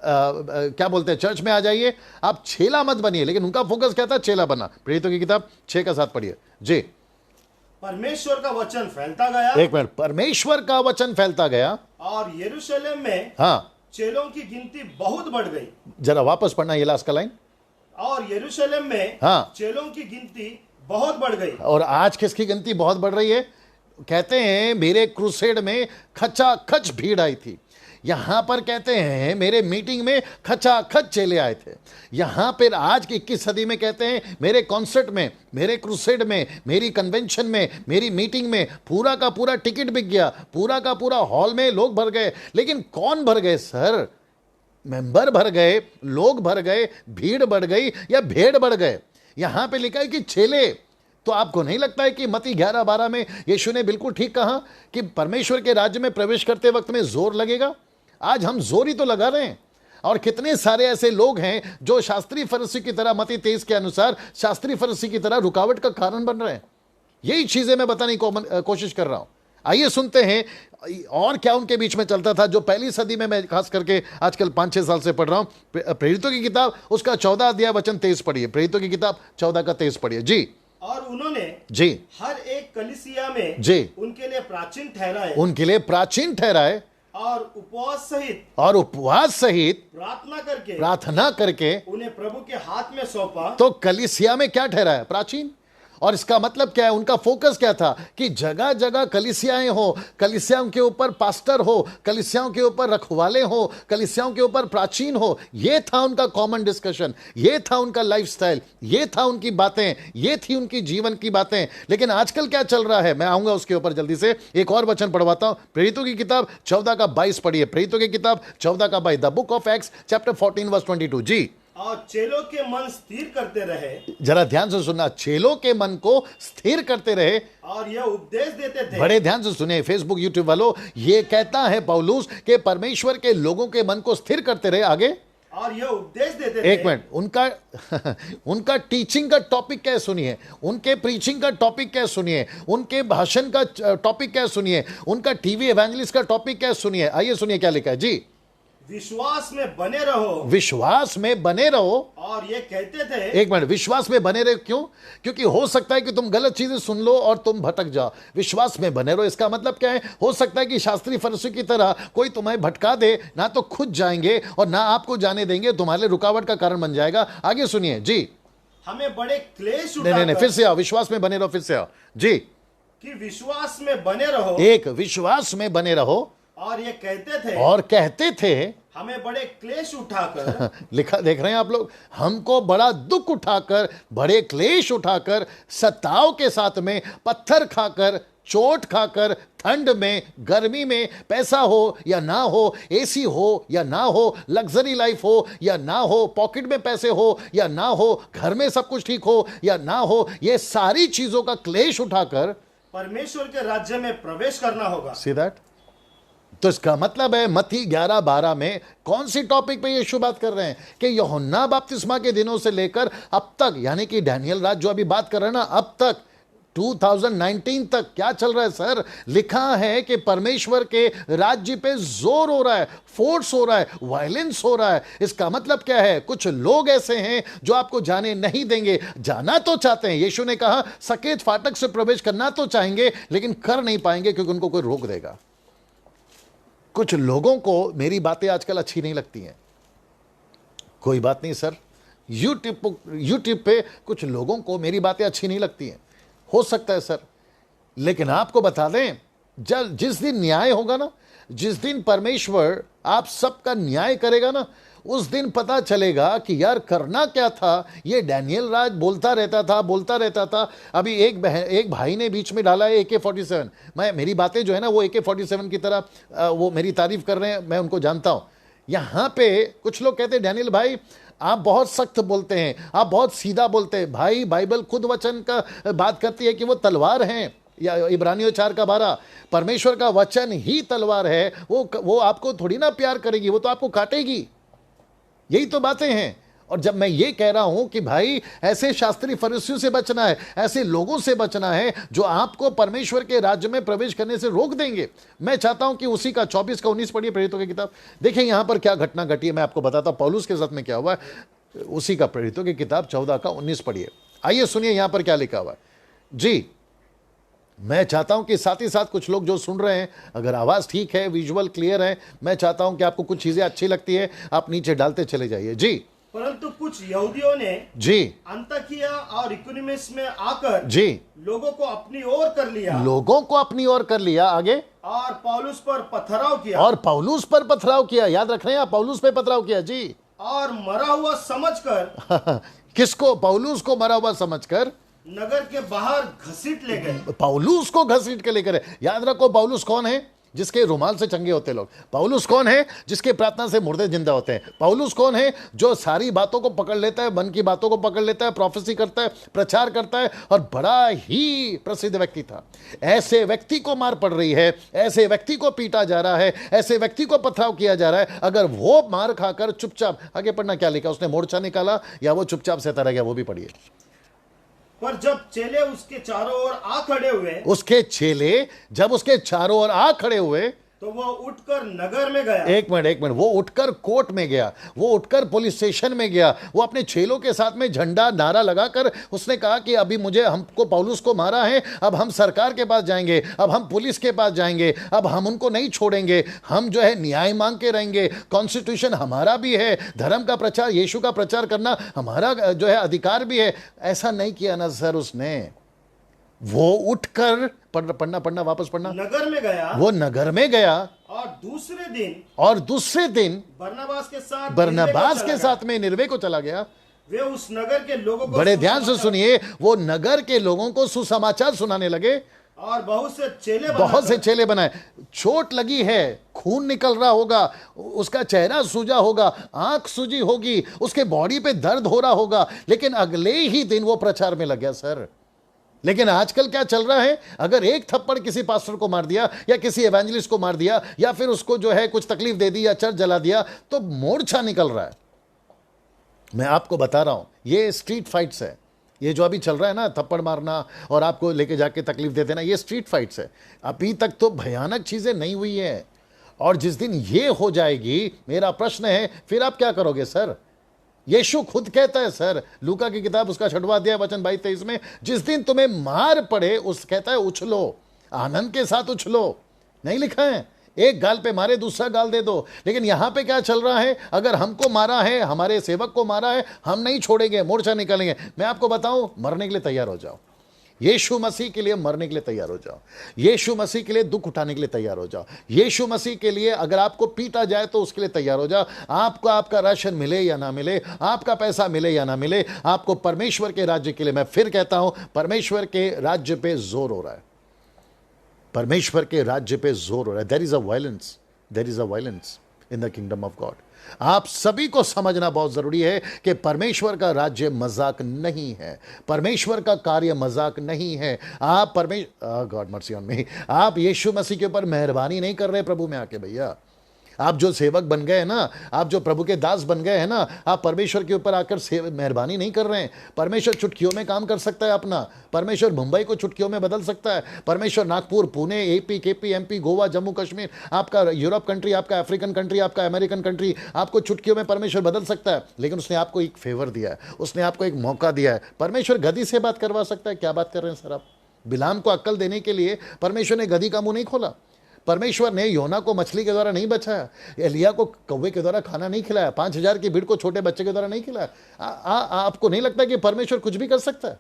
क्या बोलते हैं, चर्च में आ जाइए, आप चेला मत बनिए। लेकिन उनका फोकस क्या था? चेला बना। प्रेरितों की किताब 6 का 7 पढ़िए जी। परमेश्वर का वचन फैलता गया, एक मिनट, परमेश्वर का वचन फैलता गया, और यरूशलेम में, हाँ, चेलों की गिनती बहुत बढ़ गई। जरा वापस पढ़ना ये लास्ट का लाइन। और यरूशलेम में, हाँ, चेलों की गिनती बहुत बढ़ गई। और आज किसकी गिनती बहुत बढ़ रही है? कहते हैं मेरे क्रूसेड में खचाखच भीड़ आई थी। यहां पर कहते हैं मेरे मीटिंग में खचाखच चेले आए थे। यहां पर आज की 21 सदी में कहते हैं मेरे कॉन्सर्ट में, मेरे क्रूसेड में, मेरी कन्वेंशन में, मेरी मीटिंग में पूरा का पूरा टिकट बिक गया, पूरा का पूरा हॉल में लोग भर गए। लेकिन कौन भर गए सर? मेंबर भर गए, लोग भर गए, भीड़ बढ़ गई या भेड़ बढ़ गए? यहां पे लिखा है कि चेले। तो आपको नहीं लगता है कि मत्ती 11:12 में यीशु ने बिल्कुल ठीक कहा कि परमेश्वर के राज्य में प्रवेश करते वक्त में जोर लगेगा? आज हम जोर ही तो लगा रहे हैं। और कितने सारे ऐसे लोग हैं जो शास्त्री फरीसी की तरह, मत्ती 23 के अनुसार शास्त्री फरीसी की तरह रुकावट का कारण बन रहे हैं। यही चीजें मैं बताने की कोशिश कर रहा हूं। आइए सुनते हैं और क्या उनके बीच में चलता था। जो पहली सदी में मैं खास करके आजकल 5-6 साल से पढ़ रहा हूं, प्रेरितों की किताब उसका 14 अध्याय वचन 23 पढ़िए। प्रेरितों की किताब 14 का 23 पढ़िए जी। और उन्होंने जी हर एक कलीसिया में जी उनके लिए प्राचीन ठहराए, उनके लिए प्राचीन ठहराए और उपवास सहित प्रार्थना करके उन्हें प्रभु के हाथ में सौंपा। तो कलीसिया में क्या ठहराया? प्राचीन। और इसका मतलब क्या है? उनका फोकस क्या था कि जगह जगह कलीसियाएं हो, कलीसियाओं के ऊपर पास्टर हो, कलीसियाओं के ऊपर रखवाले हो, कलीसियाओं के ऊपर प्राचीन हो। यह था उनका कॉमन डिस्कशन, यह था उनका लाइफस्टाइल, यह था उनकी बातें, यह थी उनकी जीवन की बातें। लेकिन आजकल क्या चल रहा है, मैं आऊंगा उसके ऊपर जल्दी से। एक और वचन पढ़वाता हूं, प्रेरितों की किताब 14 का 22 पढ़िए। प्रेरितों की किताब 14 का 22, the book of Acts chapter 14 verse 22 जी। और चेलों के मन स्थिर करते रहे। जरा ध्यान से सुनना, चेलों के मन को स्थिर करते रहे और यह उपदेश देते थे। बड़े ध्यान से सुने फेसबुक यूट्यूब वालों, ये कहता है पौलुस के परमेश्वर के लोगों के मन को स्थिर करते रहे। आगे, और यह उपदेश देते थे। एक मिनट, उनका टीचिंग का टॉपिक क्या सुनिए, उनके प्रीचिंग का टॉपिक क्या सुनिए, उनके भाषण का टॉपिक क्या सुनिए, उनका टीवी एवेंजलिस्ट का टॉपिक क्या सुनिए। आइए सुनिए क्या लिखा है जी। विश्वास में बने रहो, विश्वास में बने रहो। और ये कहते थे, एक मिनट, विश्वास में बने रहो क्यों? क्योंकि हो सकता है कि तुम गलत चीजें सुन लो और तुम भटक जाओ। विश्वास में बने रहो, इसका मतलब क्या है? हो सकता है कि शास्त्री फरीसी की तरह कोई तुम्हें भटका दे, ना तो खुद जाएंगे और ना आपको जाने देंगे, तुम्हारे लिए रुकावट का कारण बन जाएगा। आगे सुनिए जी। हमें बड़े क्लेश नहीं, फिर से आओ, विश्वास में बने रहो, फिर से आओ जी। कि विश्वास में बने रहो, एक, विश्वास में बने रहो। और ये कहते थे हमें बड़े क्लेश उठाकर लिखा देख रहे हैं आप लोग, हमको बड़ा दुख उठाकर, बड़े क्लेश उठाकर, सताव के साथ में, पत्थर खाकर, चोट खाकर, ठंड में, गर्मी में, पैसा हो या ना हो, एसी हो या ना हो, लग्जरी लाइफ हो या ना हो, पॉकेट में पैसे हो या ना हो, घर में सब कुछ ठीक हो या ना हो, ये सारी चीजों का क्लेश उठाकर परमेश्वर के राज्य में प्रवेश करना होगा। See that? तो इसका मतलब है मत्ती 11:12 में कौन सी टॉपिक पे यीशु बात कर रहे हैं कि यूहन्ना बपतिस्मा के दिनों से लेकर अब तक, यानी कि डैनियल राज जो अभी बात कर रहे हैं ना, अब तक 2019 तक क्या चल रहा है सर? लिखा है कि परमेश्वर के राज्य पे जोर हो रहा है, फोर्स हो रहा है, वायलेंस हो रहा है। इसका मतलब क्या है? कुछ लोग ऐसे हैं जो आपको जाने नहीं देंगे। जाना तो चाहते हैं, यीशु ने कहा सकेत फाटक से प्रवेश करना तो चाहेंगे, लेकिन कर नहीं पाएंगे क्योंकि उनको कोई रोक देगा। कुछ लोगों को मेरी बातें आजकल अच्छी नहीं लगती हैं। कोई बात नहीं सर, यूट्यूब पे कुछ लोगों को मेरी बातें अच्छी नहीं लगती हैं, हो सकता है सर, लेकिन आपको बता दें, जिस दिन न्याय होगा ना, जिस दिन परमेश्वर आप सबका न्याय करेगा ना, उस दिन पता चलेगा कि यार करना क्या था। ये डैनियल राज बोलता रहता था। अभी एक भाई ने बीच में डाला है AK-47। मेरी बातें जो है ना वो AK-47 की तरह वो मेरी तारीफ कर रहे हैं, मैं उनको जानता हूं। यहां पे कुछ लोग कहते हैं डैनियल भाई आप बहुत सख्त बोलते हैं, आप बहुत सीधा बोलते हैं। भाई बाइबल खुद वचन का बात करती है कि वो तलवार हैं, या इब्रानियों 4:12, परमेश्वर का वचन ही तलवार है। वो आपको थोड़ी ना प्यार करेगी, वो तो आपको काटेगी। यही तो बातें हैं। और जब मैं ये कह रहा हूं कि भाई ऐसे शास्त्री फरीसियों से बचना है, ऐसे लोगों से बचना है जो आपको परमेश्वर के राज्य में प्रवेश करने से रोक देंगे, मैं चाहता हूं कि उसी का 24 का 19 पढ़िए प्रेरितों की किताब। देखिए यहां पर क्या घटना घटी है, मैं आपको बताता हूं पौलुस के साथ में क्या हुआ है। उसी का प्रेरितों की किताब 14 का 19 पढ़िए। आइए सुनिए यहां पर क्या लिखा हुआ है जी। मैं चाहता हूं कि साथ ही साथ कुछ लोग जो सुन रहे हैं, अगर आवाज ठीक है, विजुअल क्लियर है, मैं चाहता हूं कि आपको कुछ चीजें अच्छी लगती है, आप नीचे डालते चले जाइए जी। परंतु कुछ यहूदियों ने जी अंताकिया और इकुनिमिस में आकर जी लोगों को अपनी ओर कर लिया लोगों को अपनी ओर कर लिया। आगे और पौलुस पर पथराव किया और पौलुस पर पथराव किया। याद रख रहे हैं आप, पौलुस पे पथराव किया जी। और मरा हुआ समझकर किसको? पौलुस को मरा हुआ समझकर नगर के बाहर घसीट ले गए। पौलुस को घसीट के लेकर। याद रखो, पौलुस कौन है? जिसके रुमाल से चंगे होते लोग। पौलुस कौन है? जिसके प्रार्थना से मुर्दे जिंदा होते हैं। पौलुस कौन है? जो सारी बातों को पकड़ लेता है, मन की बातों को पकड़ लेता है, प्रोफेसी करता है, प्रचार करता है, और बड़ा ही प्रसिद्ध व्यक्ति था। ऐसे व्यक्ति को मार पड़ रही है, ऐसे व्यक्ति को पीटा जा रहा है, ऐसे व्यक्ति को पथराव किया जा रहा है। अगर वो मार खाकर चुपचाप, आगे पढ़ना क्या लिखा, उसने मोर्चा निकाला या वो चुपचाप से रह गया, वो भी पढ़िए। पर जब चेले उसके चारों ओर आ खड़े हुए, उसके चेले जब उसके चारों ओर आ खड़े हुए, तो वो उठकर नगर में गया। एक मिनट, वो उठकर कोर्ट में गया, वो उठकर पुलिस स्टेशन में गया। वो अपने चेलों के साथ में झंडा नारा लगाकर उसने कहा कि अभी हमको पौलुस को मारा है, अब हम सरकार के पास जाएंगे, अब हम पुलिस के पास जाएंगे, अब हम उनको नहीं छोड़ेंगे, हम जो है न्याय मांग के रहेंगे। कॉन्स्टिट्यूशन हमारा भी है, धर्म का प्रचार, यीशु का प्रचार करना हमारा जो है अधिकार भी है। ऐसा नहीं किया ना सर उसने। वो उठकर पढ़ना वापस पढ़ना। नगर में गया, वो नगर में गया और दूसरे दिन बरनबास के साथ में निनवे को चला गया। वे उस नगर के लोगों को, बड़े ध्यान से सुनिए, वो नगर के लोगों को सुसमाचार सुनाने लगे और बहुत से चेले बनाए। चोट लगी है, खून निकल रहा होगा, उसका चेहरा सूजा होगा, आंख सूजी होगी, उसके बॉडी पे दर्द हो रहा होगा, लेकिन अगले ही दिन वो प्रचार में लग गया सर। लेकिन आजकल क्या चल रहा है? अगर एक थप्पड़ किसी पास्टर को मार दिया या किसी एवेंजलिस्ट को मार दिया या फिर उसको जो है कुछ तकलीफ दे दी या चर्च जला दिया, तो मोर्चा निकल रहा है। मैं आपको बता रहा हूं, ये स्ट्रीट फाइट्स है। ये जो अभी चल रहा है ना, थप्पड़ मारना और आपको लेके जाके तकलीफ दे देना, ये स्ट्रीट फाइट्स है। अभी तक तो भयानक चीजें नहीं हुई है, और जिस दिन ये हो जाएगी, मेरा प्रश्न है फिर आप क्या करोगे सर? यीशु खुद कहता है सर, लूका की किताब उसका 6वां अध्याय वचन 22-23 में, जिस दिन तुम्हें मार पड़े, उस कहता है उछलो, आनंद के साथ उछलो। नहीं लिखा है एक गाल पे मारे दूसरा गाल दे दो। लेकिन यहां पे क्या चल रहा है? अगर हमको मारा है, हमारे सेवक को मारा है, हम नहीं छोड़ेंगे, मोर्चा निकालेंगे। मैं आपको बताऊं, मरने के लिए तैयार हो जाओ। यीशु मसीह के लिए मरने के लिए तैयार हो जाओ। यीशु मसीह के लिए दुख उठाने के लिए तैयार हो जाओ। यीशु मसीह के लिए अगर आपको पीटा जाए तो उसके लिए तैयार हो जाओ। आपको आपका राशन मिले या ना मिले, आपका पैसा मिले या ना मिले, आपको परमेश्वर के राज्य के लिए, मैं फिर कहता हूं, परमेश्वर के राज्य पे जोर हो रहा है। परमेश्वर के राज्य पे जोर हो रहा है। There is a violence in the kingdom of God. आप सभी को समझना बहुत जरूरी है कि परमेश्वर का राज्य मजाक नहीं है, परमेश्वर का कार्य मजाक नहीं है। आप गॉड मर्सी ऑन मी, आप यीशु मसीह के ऊपर मेहरबानी नहीं कर रहे प्रभु में आके। भैया, आप जो सेवक बन गए हैं ना, आप जो प्रभु के दास बन गए हैं ना, आप परमेश्वर के ऊपर आकर मेहरबानी नहीं कर रहे हैं। परमेश्वर चुटकियों में काम कर सकता है अपना। परमेश्वर मुंबई को चुटकियों में बदल सकता है। परमेश्वर Nagpur, Pune, AP, KP, MP, Goa, Jammu Kashmir, आपका यूरोप कंट्री, आपका अफ्रीकन कंट्री, आपका अमेरिकन कंट्री, आपको चुटकियों में परमेश्वर बदल सकता है। लेकिन उसने आपको एक फेवर दिया है, उसने आपको एक मौका दिया है। परमेश्वर गधी से बात करवा सकता है। क्या बात कर रहे हैं सर आप? बिलाम को अक्ल देने के लिए परमेश्वर ने गधी का मुंह नहीं खोला। परमेश्वर ने योना को मछली के द्वारा नहीं बचाया, एलिया को कौवे के द्वारा खाना नहीं खिलाया, 5000 की भीड़ को छोटे बच्चे के द्वारा नहीं खिलाया। आपको नहीं लगता कि परमेश्वर कुछ भी कर सकता है?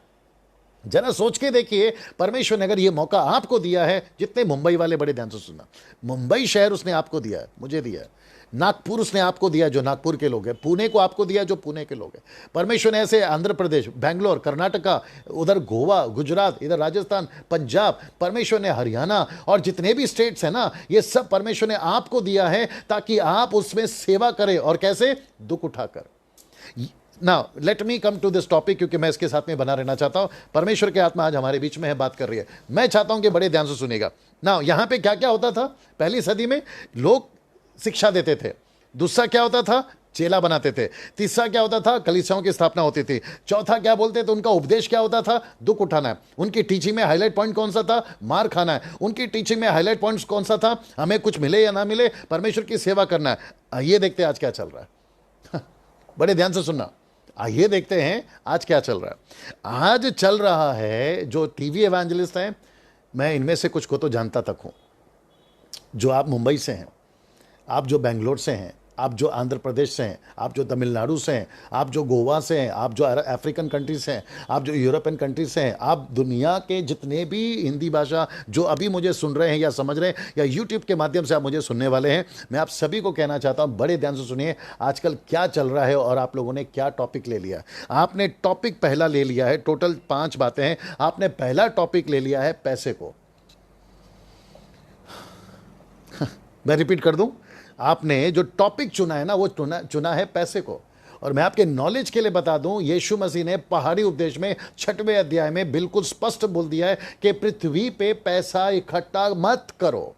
जरा सोच के देखिए, परमेश्वर ने अगर ये मौका आपको दिया है, जितने मुंबई वाले, बड़े ध्यान से सुनना, मुंबई शहर उसने आपको दिया है, मुझे दिया है। नागपुर उसने आपको दिया जो नागपुर के लोग हैं, पुणे को आपको दिया जो पुणे के लोग हैं। परमेश्वर ने ऐसे आंध्र प्रदेश, बेंगलोर, कर्नाटका, उधर गोवा, गुजरात, इधर राजस्थान, पंजाब, परमेश्वर ने हरियाणा और जितने भी स्टेट्स हैं ना, ये सब परमेश्वर ने आपको दिया है ताकि आप उसमें सेवा करें। और कैसे? दुख उठाकर। Now let me come to this topic, क्योंकि मैं इसके साथ में बना रहना चाहता हूं। परमेश्वर की आत्मा आज हमारे बीच में है, बात कर रही है। मैं चाहता हूं कि बड़े ध्यान से सुनिएगा। नाउ यहां पे क्या क्या होता था? पहली सदी में लोग शिक्षा देते थे। दूसरा क्या होता था? चेला बनाते थे। तीसरा क्या होता था? कलीसियाओं की स्थापना होती थी। चौथा क्या बोलते थे? उनका उपदेश क्या होता था? दुख उठाना है। उनकी टीचिंग में हाईलाइट पॉइंट कौन सा था? मार खाना है। उनकी टीचिंग में हाईलाइट पॉइंट कौन सा था? हमें कुछ मिले या ना मिले, परमेश्वर की सेवा करना है। आइए देखते हैं आज क्या चल रहा है। बड़े ध्यान से सुनना, आइए देखते हैं आज क्या चल रहा है। आज चल रहा है जो टीवी एवेंजलिस्ट हैं, मैं इनमें से कुछ को तो जानता तक हूं। जो आप मुंबई से हैं, आप जो बेंगलोर से हैं, आप जो आंध्र प्रदेश से हैं, आप जो तमिलनाडु से हैं, आप जो गोवा से हैं, आप जो अफ्रीकन कंट्री से हैं, आप जो यूरोपियन कंट्री से हैं, आप दुनिया के जितने भी हिंदी भाषा जो अभी मुझे सुन रहे हैं या समझ रहे हैं या यूट्यूब के माध्यम से आप मुझे सुनने वाले हैं, मैं आप सभी को कहना चाहता हूं, बड़े ध्यान से सुनिए आजकल क्या चल रहा है और आप लोगों ने क्या टॉपिक ले लिया है। आपने टॉपिक पहला ले लिया है, टोटल 5 बातें हैं। आपने पहला टॉपिक ले लिया है पैसे को। मैं रिपीट कर दूं, आपने जो टॉपिक चुना है ना, वो चुना है पैसे को। और मैं आपके नॉलेज के लिए बता दूं, यीशु मसीह ने पहाड़ी उपदेश में 6वें अध्याय में बिल्कुल स्पष्ट बोल दिया है कि पृथ्वी पे पैसा इकट्ठा मत करो।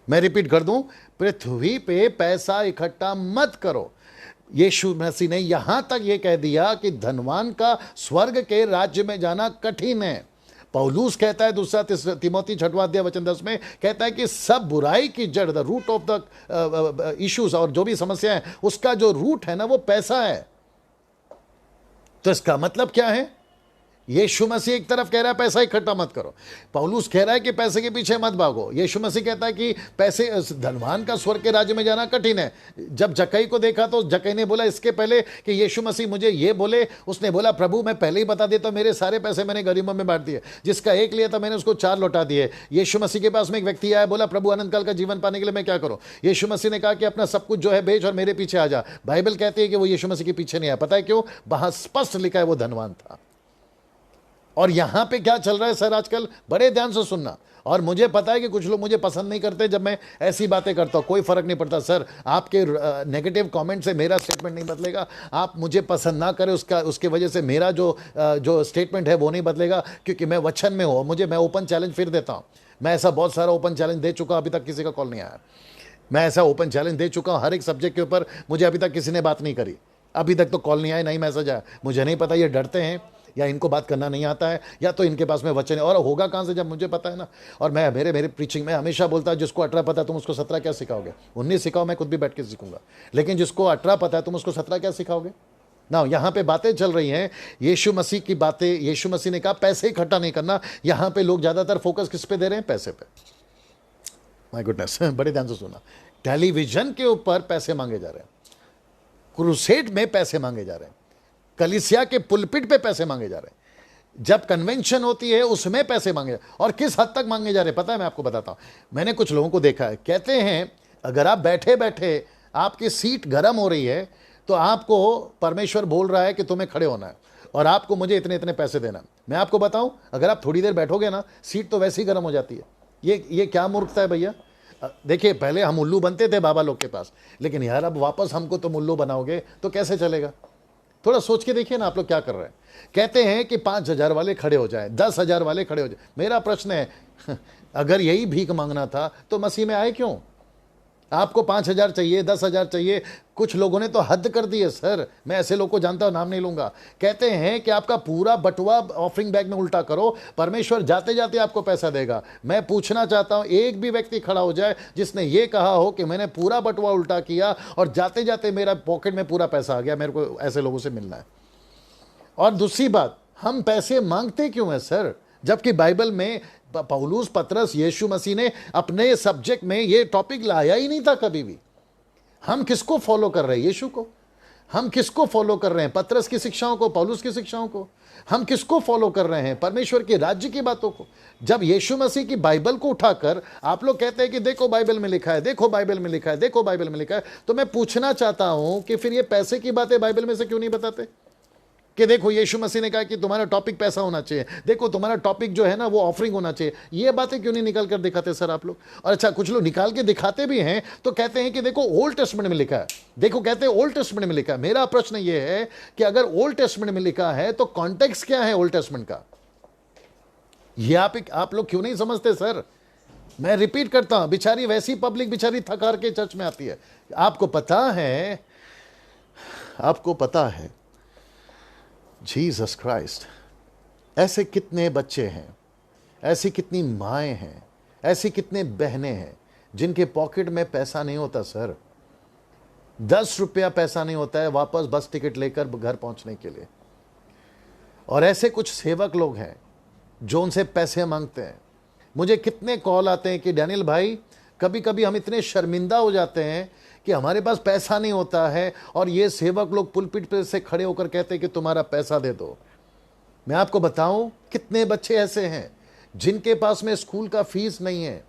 मैं रिपीट कर दूं, पृथ्वी पे पैसा इकट्ठा मत करो। यीशु मसीह ने यहां तक यह कह दिया कि धनवान का स्वर्ग के राज्य में जाना कठिन है। पौलुस कहता है दूसरा तिमोथी 6वां अध्याय वचन 10 में कहता है कि सब बुराई की जड़, the root of the issues, और जो भी समस्या है उसका जो रूट है ना वो पैसा है। तो इसका मतलब क्या है? यीशु मसीह एक तरफ कह रहा है पैसा इकट्ठा मत करो, पौलुस कह रहा है कि पैसे के पीछे मत भागो। यीशु मसीह कहता है कि पैसे, धनवान का स्वर्ग के राज्य में जाना कठिन है। जब जक्कई को देखा तो जक्कई ने बोला इसके पहले कि यीशु मसीह मुझे ये बोले, उसने बोला प्रभु मैं पहले ही बता देता, मेरे सारे पैसे मैंने गरीबों में बांट दिए, जिसका 1 लिया था मैंने उसको 4 लौटा दिए। यीशु मसीह के पास में एक व्यक्ति आया, बोला प्रभु अनंत काल का जीवन पाने के लिए मैं क्या करूं? यीशु मसीह ने कहा कि अपना सब कुछ जो है बेच और मेरे पीछे आ जा। बाइबल कहती है कि वो यीशु मसीह के पीछे नहीं आया। पता है क्यों? वहां स्पष्ट लिखा है वो धनवान था। और यहां पे क्या चल रहा है सर आजकल? बड़े ध्यान से सुनना। और मुझे पता है कि कुछ लोग मुझे पसंद नहीं करते जब मैं ऐसी बातें करता हूं, कोई फर्क नहीं पड़ता सर, आपके नेगेटिव कमेंट से मेरा स्टेटमेंट नहीं बदलेगा। आप मुझे पसंद ना करें उसके वजह से मेरा जो स्टेटमेंट है वो नहीं बदलेगा, क्योंकि मैं वचन में हूं। मैं ओपन चैलेंज फिर देता हूं। मैं ऐसा बहुत सारा ओपन चैलेंज दे चुका, अभी तक किसी का कॉल नहीं आया। मैं ऐसा ओपन चैलेंज दे चुका हूं हर एक सब्जेक्ट के ऊपर, मुझे अभी तक किसी ने बात नहीं करी, अभी तक तो कॉल नहीं आया, नहीं मैसेज आया। मुझे नहीं पता ये डरते हैं या इनको बात करना नहीं आता है, या तो इनके पास में वचन है। और होगा कहां से जब मुझे पता है ना। और मैं मेरे प्रीचिंग में हमेशा बोलता है जिसको 18 पता है तुम उसको 17 क्या सिखाओगे? 19 सिखाओ, मैं खुद भी बैठ के सीखूंगा। लेकिन जिसको 18 पता है तुम उसको 17 क्या सिखाओगे ना? यहां पे बातें चल रही हैं यीशु मसीह की बातें। यीशु मसीह ने कहा पैसे इकट्ठा नहीं करना। यहां पे लोग ज्यादातर फोकस किस पे दे रहे हैं? पैसे पे। माय गुडनेस, बड़े ध्यान से सुना। टेलीविजन के ऊपर पैसे मांगे जा रहे हैं, क्रूसेड में पैसे मांगे जा रहे हैं, कलीसिया के पुलपिट पे पैसे मांगे जा रहे हैं, जब कन्वेंशन होती है उसमें पैसे मांगे। और किस हद तक मांगे जा रहे हैं पता है? मैं आपको बताता हूं। मैंने कुछ लोगों को देखा है, कहते हैं अगर आप बैठे बैठे आपकी सीट गर्म हो रही है तो आपको परमेश्वर बोल रहा है कि तुम्हें खड़े होना है और आपको मुझे इतने इतने पैसे देना। मैं आपको बताऊं, अगर आप थोड़ी देर बैठोगे ना, सीट तो वैसे ही गर्म हो जाती है। ये क्या मूर्खता है भैया? देखिए पहले हम उल्लू बनते थे बाबा लोग के पास, लेकिन यार अब वापस हमको तुम उल्लू बनाओगे तो कैसे चलेगा? थोड़ा सोच के देखिए ना आप लोग क्या कर रहे हैं। कहते हैं कि 5,000 वाले खड़े हो जाए, 10,000 वाले खड़े हो जाए। मेरा प्रश्न है अगर यही भीख मांगना था तो मसीह में आए क्यों? आपको 5,000 चाहिए, 10,000 चाहिए। कुछ लोगों ने तो हद कर दी है सर। मैं ऐसे लोग को जानता हूं, नाम नहीं लूंगा। कहते हैं कि आपका पूरा बटुआ ऑफरिंग बैग में उल्टा करो, परमेश्वर जाते जाते आपको पैसा देगा। मैं पूछना चाहता हूं एक भी व्यक्ति खड़ा हो जाए जिसने ये कहा हो कि मैंने पूरा बटुआ उल्टा किया और जाते जाते मेरा पॉकेट में पूरा पैसा आ गया। मेरे को ऐसे लोगों से मिलना है। और दूसरी बात, हम पैसे मांगते क्यों हैं सर? जबकि बाइबल में पौलुस, पतरस, यीशु मसीह ने अपने सब्जेक्ट में ये टॉपिक लाया ही नहीं था कभी भी। हम किसको फॉलो कर रहे हैं? यीशु को। हम किसको फॉलो कर रहे हैं? पतरस की शिक्षाओं को, पौलुस की शिक्षाओं को। हम किसको फॉलो कर रहे हैं? परमेश्वर के राज्य की बातों को। जब यीशु मसीह की बाइबल को उठाकर आप लोग कहते हैं कि देखो बाइबल में लिखा है, देखो बाइबल में लिखा है, देखो बाइबल में लिखा है, तो मैं पूछना चाहता हूं कि फिर ये पैसे की बातें बाइबल में से क्यों नहीं बताते? कि देखो यीशु मसीह ने कहा कि तुम्हारा टॉपिक पैसा होना चाहिए, देखो तुम्हारा टॉपिक जो है ना वो ऑफरिंग होना चाहिए। ये बातें क्यों नहीं निकाल कर दिखाते सर आप लोग? और अच्छा, कुछ लोग निकाल के दिखाते भी हैं तो कहते हैं कि देखो ओल्ड टेस्टमेंट में लिखा है, देखो कहते हैं ओल्ड टेस्टमेंट में लिखा है। मेरा प्रश्न ये है कि अगर ओल्ड टेस्टमेंट में लिखा है तो कॉन्टेक्स्ट क्या है ओल्ड टेस्टमेंट का? ये आप लोग क्यों नहीं समझते सर? मैं रिपीट करता हूं, बेचारी वैसी पब्लिक बेचारी थक हार के चर्च में आती है। आपको पता है जीसस क्राइस्ट, ऐसे कितने बच्चे हैं, ऐसी कितनी माएँ हैं, ऐसी कितने बहनें हैं जिनके पॉकेट में पैसा नहीं होता सर। 10 रुपया पैसा नहीं होता है वापस बस टिकट लेकर घर पहुंचने के लिए। और ऐसे कुछ सेवक लोग हैं जो उनसे पैसे मांगते हैं। मुझे कितने कॉल आते हैं कि डैनियल भाई कभी कभी हम इतने शर्मिंदा हो जाते हैं कि हमारे पास पैसा नहीं होता है और ये सेवक लोग पुलपिट पे से खड़े होकर कहते हैं कि तुम्हारा पैसा दे दो। मैं आपको बताऊं कितने बच्चे ऐसे हैं जिनके पास में स्कूल का फीस नहीं है,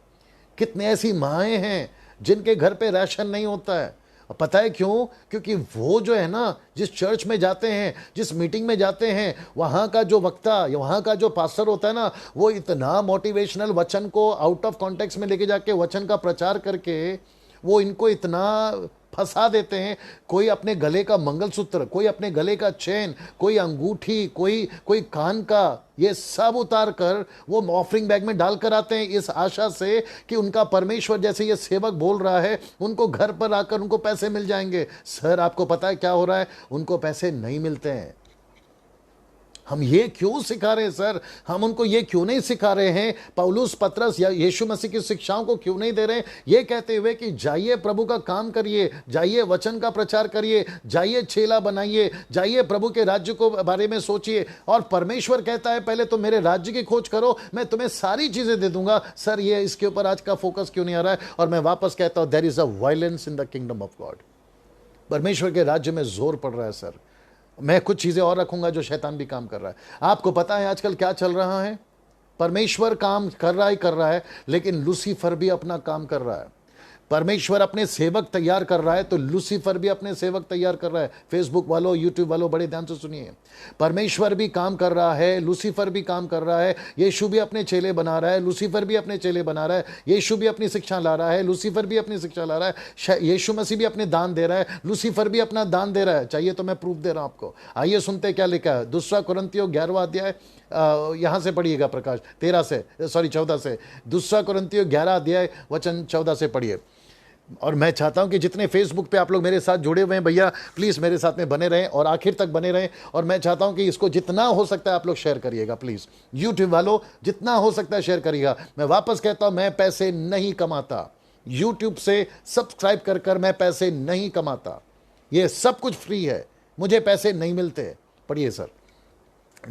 कितने ऐसी माएँ हैं जिनके घर पे राशन नहीं होता है। पता है क्यों? क्योंकि वो जो है ना, जिस चर्च में जाते हैं, जिस मीटिंग में जाते हैं, वहाँ का जो वक्ता, वहाँ का जो पास्टर होता है ना, वो इतना मोटिवेशनल वचन को आउट ऑफ कॉन्टेक्स्ट में लेके जाके वचन का प्रचार करके वो इनको इतना फंसा देते हैं। कोई अपने गले का मंगलसूत्र, कोई अपने गले का चेन, कोई अंगूठी, कोई कान का, ये सब उतार कर वो ऑफरिंग बैग में डाल कर आते हैं इस आशा से कि उनका परमेश्वर, जैसे ये सेवक बोल रहा है, उनको घर पर आकर उनको पैसे मिल जाएंगे। सर, आपको पता है क्या हो रहा है? उनको पैसे नहीं मिलते हैं। हम ये क्यों सिखा रहे हैं सर? हम उनको ये क्यों नहीं सिखा रहे हैं? पौलुस, पतरस या यीशु मसीह की शिक्षाओं को क्यों नहीं दे रहे हैं? ये कहते हुए कि जाइए प्रभु का काम करिए, जाइए वचन का प्रचार करिए, जाइए चेला बनाइए, जाइए प्रभु के राज्य को बारे में सोचिए। और परमेश्वर कहता है पहले तो मेरे राज्य की खोज करो, मैं तुम्हें सारी चीजें दे दूंगा। सर, ये इसके ऊपर आज का फोकस क्यों नहीं आ रहा है? और मैं वापस कहता हूं, there is a violence in the kingdom of God. परमेश्वर के राज्य में जोर पड़ रहा है सर। मैं कुछ चीज़ें और रखूंगा जो शैतान भी काम कर रहा है। आपको पता है आजकल क्या चल रहा है? परमेश्वर काम कर रहा है, लेकिन लूसीफर भी अपना काम कर रहा है। परमेश्वर अपने सेवक तैयार कर रहा है तो लूसीफर भी अपने सेवक तैयार कर रहा है। फेसबुक वालों, यूट्यूब वालों, बड़े ध्यान से सुनिए। परमेश्वर भी काम कर रहा है, लूसीफर भी काम कर रहा है। यीशु भी अपने चेले बना रहा है, लूसीफर भी अपने चेले बना रहा है। यीशु भी अपनी शिक्षा ला रहा है, लूसीफर भी अपनी शिक्षा ला रहा है। यीशु मसीह भी अपने दान दे रहा है, लूसीफर भी अपना दान दे रहा है। चाहिए तो मैं प्रूफ दे रहा हूं आपको। आइए सुनते क्या लिखा है। 2 कुरिन्थियों 11वां अध्याय, यहां से पढ़िएगा प्रकाश 14 से। 2 कुरिन्थियों 11 अध्याय वचन 14 से पढ़िए। और मैं चाहता हूं कि जितने फेसबुक पे आप लोग मेरे साथ जुड़े हुए हैं भैया, प्लीज मेरे साथ में बने रहें और आखिर तक बने रहें। और मैं चाहता हूं कि इसको जितना हो सकता है आप लोग शेयर करिएगा प्लीज। यूट्यूब वालों, जितना हो सकता है शेयर करिएगा। मैं वापस कहता हूं, मैं पैसे नहीं कमाता यूट्यूब से सब्सक्राइब कर कर, मैं पैसे नहीं कमाता। ये सब कुछ फ्री है, मुझे पैसे नहीं मिलते। पढ़िए सर,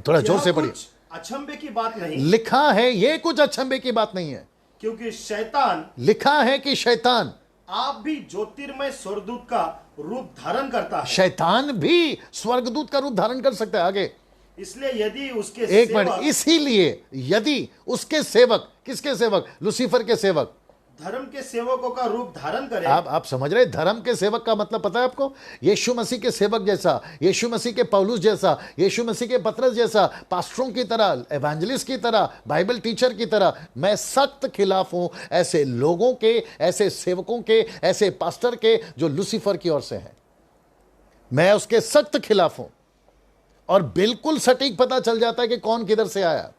थोड़ा जोर से पढ़िए। अचंभे की बात नहीं लिखा है, ये कुछ अचंभे की बात नहीं है, क्योंकि शैतान, लिखा है कि शैतान आप भी ज्योतिर्मय स्वर्गदूत का रूप धारण करता है। शैतान भी स्वर्गदूत का रूप धारण कर सकता है। आगे, इसलिए यदि उसके एक मिनट, इसीलिए यदि उसके सेवक, किसके सेवक? लूसीफर के सेवक धर्म के सेवकों का रूप धारण करे। आप समझ रहे? धर्म के सेवक का मतलब पता है आपको? यीशु मसीह के सेवक जैसा, यीशु मसीह के पौलुस जैसा, यीशु मसीह के पतरस जैसा, पास्टरों की तरह, एवेंजलिस्ट की तरह, बाइबल टीचर की तरह। मैं सख्त खिलाफ हूं ऐसे लोगों के, ऐसे सेवकों के, ऐसे पास्टर के जो लूसीफर की ओर से हैं। मैं उसके सख्त खिलाफ हूं। और बिल्कुल सटीक पता चल जाता है कि कौन किधर से आया।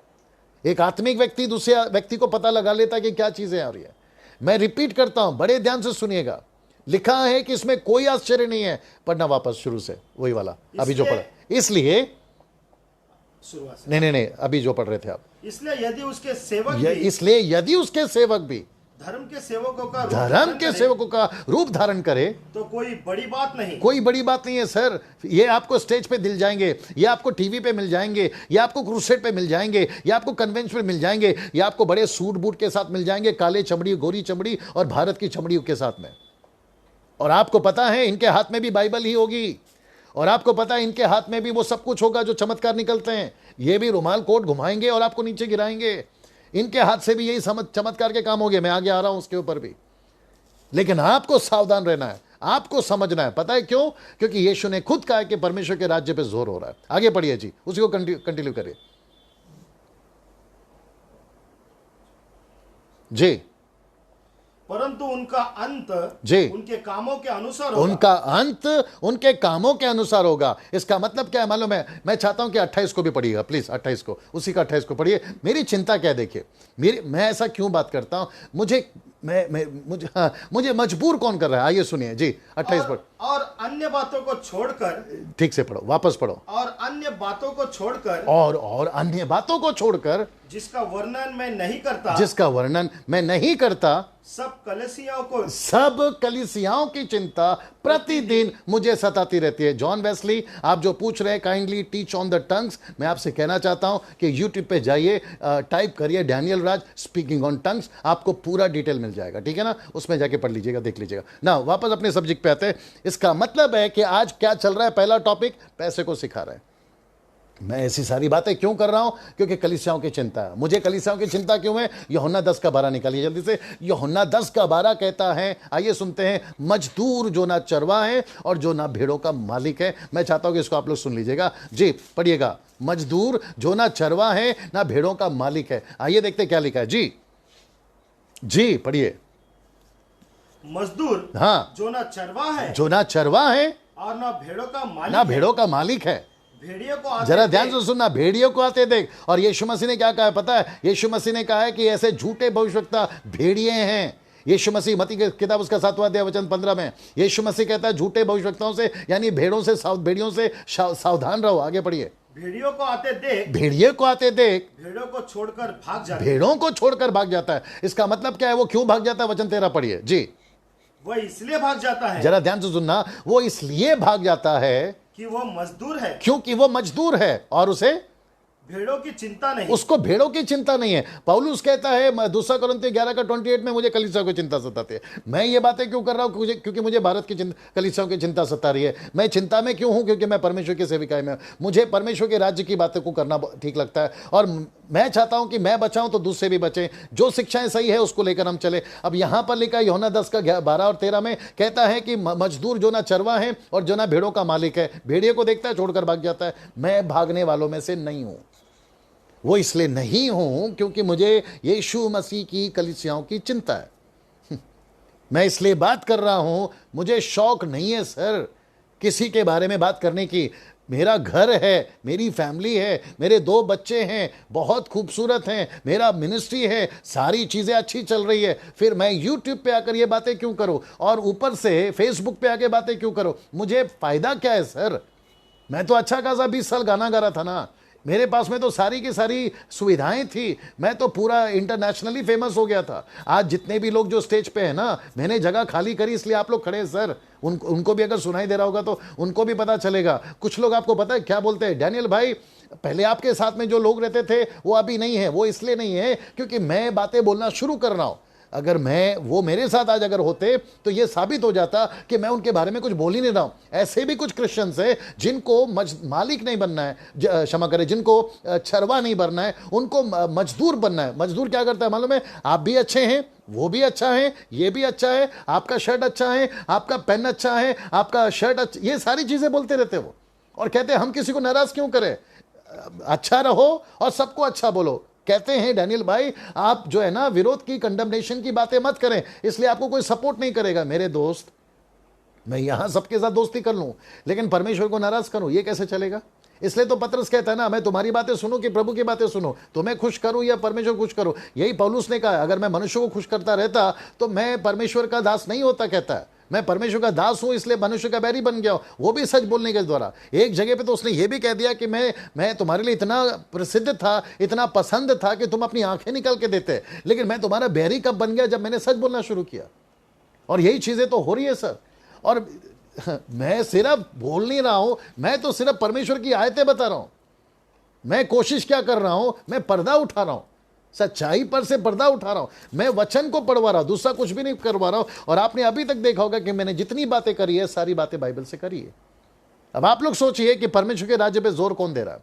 एक आत्मिक व्यक्ति दूसरे व्यक्ति को पता लगा लेता है कि क्या चीजें आ रही है। मैं रिपीट करता हूं, बड़े ध्यान से सुनिएगा। लिखा है कि इसमें कोई आश्चर्य नहीं है। पढ़ना वापस शुरू से, वही वाला अभी जो पढ़ा। इसलिए नहीं, अभी जो पढ़ रहे थे आप। इसलिए यदि उसके सेवक इसलिए यदि उसके सेवक भी धर्म के सेवकों का रूप धारण करे तो कोई बड़ी बात नहीं। कोई बड़ी बात नहीं है सर। ये आपको स्टेज पे दिल जाएंगे, ये आपको टीवी पे मिल जाएंगे, ये आपको क्रूसेड पे मिल जाएंगे, ये आपको कन्वेंशन पे मिल जाएंगे, ये आपको बड़े सूट बूट के साथ मिल जाएंगे, काले चमड़ी, गोरी चमड़ी और भारत की चमड़ी के साथ में। और आपको पता है इनके हाथ में भी बाइबल ही होगी। और आपको पता है इनके हाथ में भी वो सब कुछ होगा जो चमत्कार निकलते हैं। ये भी रुमाल कोट घुमाएंगे और आपको नीचे गिराएंगे। इनके हाथ से भी यही चमत्कार के काम हो गए। मैं आगे आ रहा हूं उसके ऊपर भी। लेकिन आपको सावधान रहना है, आपको समझना है। पता है क्यों? क्योंकि यीशु ने खुद कहा कि परमेश्वर के राज्य पे जोर हो रहा है। आगे पढ़िए जी, उसी को कंटिन्यू करिए जी। परंतु उनका अंत जी उनके कामों के अनुसार होगा। उनका अंत उनके कामों के अनुसार होगा। इसका मतलब क्या है मालूम है? मैं चाहता हूं कि 28 को भी पढ़िएगा प्लीज। 28 को, उसी का 28 को पढ़िए। मेरी चिंता क्या है देखिए, मैं ऐसा क्यों बात करता हूं? मुझे मजबूर कौन कर रहा है? आइए सुनिए जी, 28 पढ़। और अन्य बातों को छोड़कर, ठीक से पढ़ो, वापस पढ़ो। और अन्य बातों को छोड़कर, और अन्य बातों को छोड़कर, जिसका वर्णन मैं नहीं करता, सब कलीसियाओं की चिंता प्रतिदिन मुझे सताती रहती है। जॉन वेस्ली, आप जो पूछ रहे हैं kindly teach on the tongues, मैं आपसे कहना चाहता हूं कि यूट्यूब पे जाइए, टाइप करिए Daniel Raj speaking on tongues, आपको पूरा डिटेल मिल जाएगा, ठीक है ना। उसमें जाके पढ़ लीजिएगा, देख लीजिएगा ना। वापस अपने सब्जेक्ट पे आते हैं। इसका मतलब है कि आज क्या चल रहा है, पहला टॉपिक पैसे को सिखा रहा है। मैं ऐसी सारी बातें क्यों कर रहा हूं? क्योंकि कलीसियाओं की चिंता है। मुझे कलीसियाओं की चिंता क्यों है? यूहन्ना 10 का 12 निकालिए जल्दी से। यूहन्ना 10 का 12 कहता है, आइए सुनते हैं। मजदूर जो ना चरवा है और जो ना भेड़ों का मालिक है। मैं चाहता हूं कि इसको आप लोग सुन लीजिएगा जी, पढ़िएगा। मजदूर जो ना चरवा है ना भेड़ों का मालिक है। आइए देखते क्या लिखा है जी। जी पढ़िए। मजदूर हाँ, जो ना चरवा है, जो ना चरवा है और ना भेड़ों का मालिक, ना भेड़ों का मालिक है। भेड़ियों को आते जरा ध्यान से सुनना, भेड़ियों को आते देख। और यीशु मसीह ने क्या कहा है पता है? यीशु मसीह ने कहा है कि ऐसे झूठे भविष्यवक्ता भेड़िए हैं। यीशु मसीह मत्ती की किताब उसका 7वां अध्याय वचन 15 में यीशु मसीह कहता है झूठे भविष्यवक्ताओं से, यानी भेड़ियों से सावधान रहो। आगे पढ़िए। भेड़ियों को आते देख, भेड़िए को आते देख, भेड़ों को छोड़कर भाग जाता है। भेड़ों को छोड़कर भाग जाता है। इसका मतलब क्या है? वो क्यों भाग जाता है? वचन 13 पढ़िए जी। वो इसलिए भाग जाता है, जरा ध्यान से सुनना, वो इसलिए भाग जाता है कि वो मजदूर है, क्योंकि वो मजदूर है और उसे भेड़ों की चिंता नहीं। उसको भेड़ों की चिंता नहीं है। पौलुस कहता है 2 कोरिन्थियों 11 का 28 में, मुझे कलीसिया की चिंता सताती है। मैं ये बातें क्यों कर रहा हूं? क्योंकि मुझे भारत की कलीसियाओं की चिंता सता रही है। मैं चिंता में क्यों हूं? क्योंकि मैं परमेश्वर की सेविकाई में, मुझे परमेश्वर के राज्य की बातें को करना ठीक लगता है। और मैं चाहता हूं कि मैं बचाऊं तो दूसरे भी बचें। जो शिक्षाएं सही है उसको लेकर हम चले। अब यहां पर लिखा है यूहन्ना 10 का 12 और 13 में कहता है कि मजदूर जो ना चरवा है और जो ना भेड़ों का मालिक है। भेड़िए को देखता है, छोड़कर भाग जाता है। मैं भागने वालों में से नहीं हूं। वो इसलिए नहीं हूं क्योंकि मुझे यीशु मसीह की कलीसियाओं की चिंता है। मैं इसलिए बात कर रहा हूं, मुझे शौक नहीं है सर किसी के बारे में बात करने की। मेरा घर है, मेरी फैमिली है, मेरे 2 बच्चे हैं, बहुत खूबसूरत हैं, मेरा मिनिस्ट्री है, सारी चीज़ें अच्छी चल रही है। फिर मैं यूट्यूब पे आकर ये बातें क्यों करूं? और ऊपर से फेसबुक पे आके बातें क्यों करूं? मुझे फ़ायदा क्या है सर? मैं तो अच्छा खासा 20 साल गाना गा रहा था ना। मेरे पास में तो सारी की सारी सुविधाएं थी। मैं तो पूरा इंटरनेशनली फेमस हो गया था। आज जितने भी लोग जो स्टेज पे हैं ना, मैंने जगह खाली करी इसलिए आप लोग खड़े हैं सर। उनको भी अगर सुनाई दे रहा होगा तो उनको भी पता चलेगा। कुछ लोग आपको पता है क्या बोलते हैं? डैनियल भाई, पहले आपके साथ में जो लोग रहते थे वो अभी नहीं है। वो इसलिए नहीं है क्योंकि मैं बातें बोलना शुरू कर रहा हूं। अगर वो मेरे साथ आज अगर होते तो ये साबित हो जाता कि मैं उनके बारे में कुछ बोल ही नहीं रहा हूं। ऐसे भी कुछ क्रिश्चियंस है जिनको मालिक नहीं बनना है, क्षमा करें, जिनको चरवा नहीं बनना है, उनको मजदूर बनना है। मजदूर क्या करता है मालूम है? आप भी अच्छे हैं, वो भी अच्छा है, ये भी अच्छा है, आपका शर्ट अच्छा है, आपका पेन अच्छा है, आपका शर्ट ये सारी चीजें बोलते रहते वो। और कहते हैं हम किसी को नाराज क्यों करें? अच्छा रहो और सबको अच्छा बोलो। कहते हैं डैनियल भाई, आप जो है ना विरोध की, कंडमनेशन की बातें मत करें, इसलिए आपको कोई सपोर्ट नहीं करेगा। मेरे दोस्त, मैं यहां सबके साथ दोस्ती कर लूं लेकिन परमेश्वर को नाराज करूं, ये कैसे चलेगा? इसलिए तो पतरस कहता है ना, मैं तुम्हारी बातें सुनूं कि प्रभु की बातें सुनूं, तुम्हें खुश करूं या परमेश्वर खुश करूं। यही पौलुस ने कहा, अगर मैं मनुष्य को खुश करता रहता तो मैं परमेश्वर का दास नहीं होता। कहता है मैं परमेश्वर का दास हूं इसलिए मनुष्य का बैरी बन गया हूं। वो भी सच बोलने के द्वारा। एक जगह पे तो उसने ये भी कह दिया कि मैं तुम्हारे लिए इतना प्रसिद्ध था, इतना पसंद था कि तुम अपनी आंखें निकाल के देते, लेकिन मैं तुम्हारा बैरी कब बन गया? जब मैंने सच बोलना शुरू किया। और यही चीजें तो हो रही है सर। और मैं सिर्फ बोल नहीं रहा हूं, मैं तो सिर्फ परमेश्वर की आयतें बता रहा हूं। मैं कोशिश क्या कर रहा हूं? मैं पर्दा उठा रहा हूं, सच्चाई पर से पर्दा उठा रहा हूं। मैं वचन को पढ़वा रहा हूं, दूसरा कुछ भी नहीं करवा रहा हूं। और आपने अभी तक देखा होगा कि मैंने जितनी बातें करी है सारी बातें बाइबल से करी है। अब आप लोग सोचिए कि परमेश्वर के राज्य पे जोर कौन दे रहा है?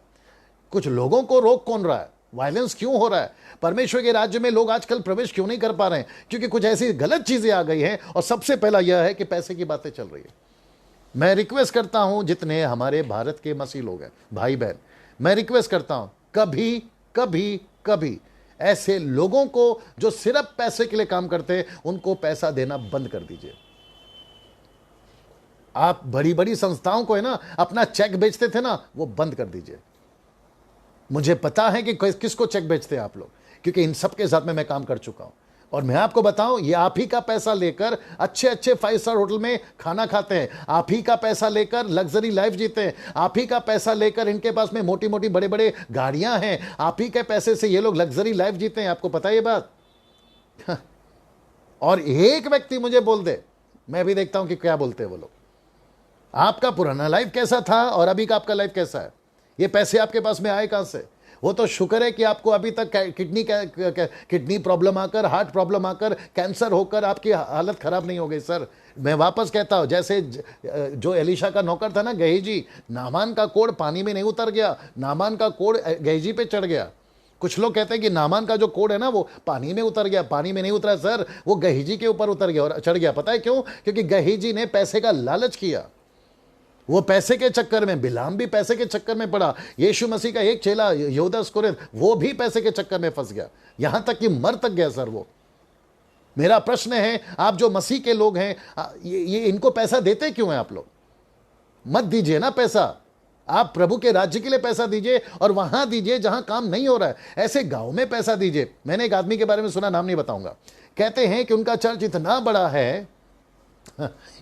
कुछ लोगों को रोक कौन रहा है? वायलेंस क्यों हो रहा है? परमेश्वर के राज्य में लोग आजकल प्रवेश क्यों नहीं कर पा रहे हैं? क्योंकि कुछ ऐसी गलत चीजें आ गई हैं। और सबसे पहला यह है कि पैसे की बातें चल रही है। मैं रिक्वेस्ट करता हूं, जितने हमारे भारत के मसीह लोग हैं, भाई बहन, मैं रिक्वेस्ट करता हूं, कभी कभी कभी ऐसे लोगों को जो सिर्फ पैसे के लिए काम करते हैं, उनको पैसा देना बंद कर दीजिए। आप बड़ी बड़ी संस्थाओं को है ना अपना चेक बेचते थे ना, वो बंद कर दीजिए। मुझे पता है कि किसको चेक बेचते हैं आप लोग, क्योंकि इन सब के साथ में मैं काम कर चुका हूं। और मैं आपको बताऊं, ये आप ही का पैसा लेकर अच्छे अच्छे 5 स्टार होटल में खाना खाते हैं, आप ही का पैसा लेकर लग्जरी लाइफ जीते हैं, आप ही का पैसा लेकर इनके पास में मोटी मोटी बड़े बड़े गाड़ियां हैं, आप ही के पैसे से ये लोग लग्जरी लाइफ जीते हैं। आपको पता है ये बात? और एक व्यक्ति मुझे बोल दे, मैं भी देखता हूं कि क्या बोलते हैं वो लोग। आपका पुराना लाइफ कैसा था और अभी का आपका लाइफ कैसा है? ये पैसे आपके पास में आए कहां से? वो तो शुक्र है कि आपको अभी तक किडनी प्रॉब्लम आकर, हार्ट प्रॉब्लम आकर, कैंसर होकर आपकी हालत खराब नहीं हो गई। सर मैं वापस कहता हूं, जैसे जो एलिशा का नौकर था ना, गेहजी, नामान का कोड़ पानी में नहीं उतर गया, नामान का कोड़ गेहजी पे चढ़ गया। कुछ लोग कहते हैं कि नामान का जो कोड है ना वो पानी में उतर गया, पानी में नहीं उतरा सर, वो गेहजी के ऊपर उतर गया और चढ़ गया। पता है क्यों? क्योंकि गेहजी ने पैसे का लालच किया। वो पैसे के चक्कर में, बिलाम भी पैसे के चक्कर में पड़ा, यीशु मसीह का एक चेला यहूदा इस्करियोत वो भी पैसे के चक्कर में फंस गया, यहां तक कि मर तक गया सर वो। मेरा प्रश्न है, आप जो मसीह के लोग हैं, ये इनको पैसा देते क्यों हैं आप लोग? मत दीजिए ना पैसा। आप प्रभु के राज्य के लिए पैसा दीजिए और वहां दीजिए जहां काम नहीं हो रहा है। ऐसे गांव में पैसा दीजिए। मैंने एक आदमी के बारे में सुना, नाम नहीं बताऊंगा, कहते हैं कि उनका चर्च इतना बड़ा है,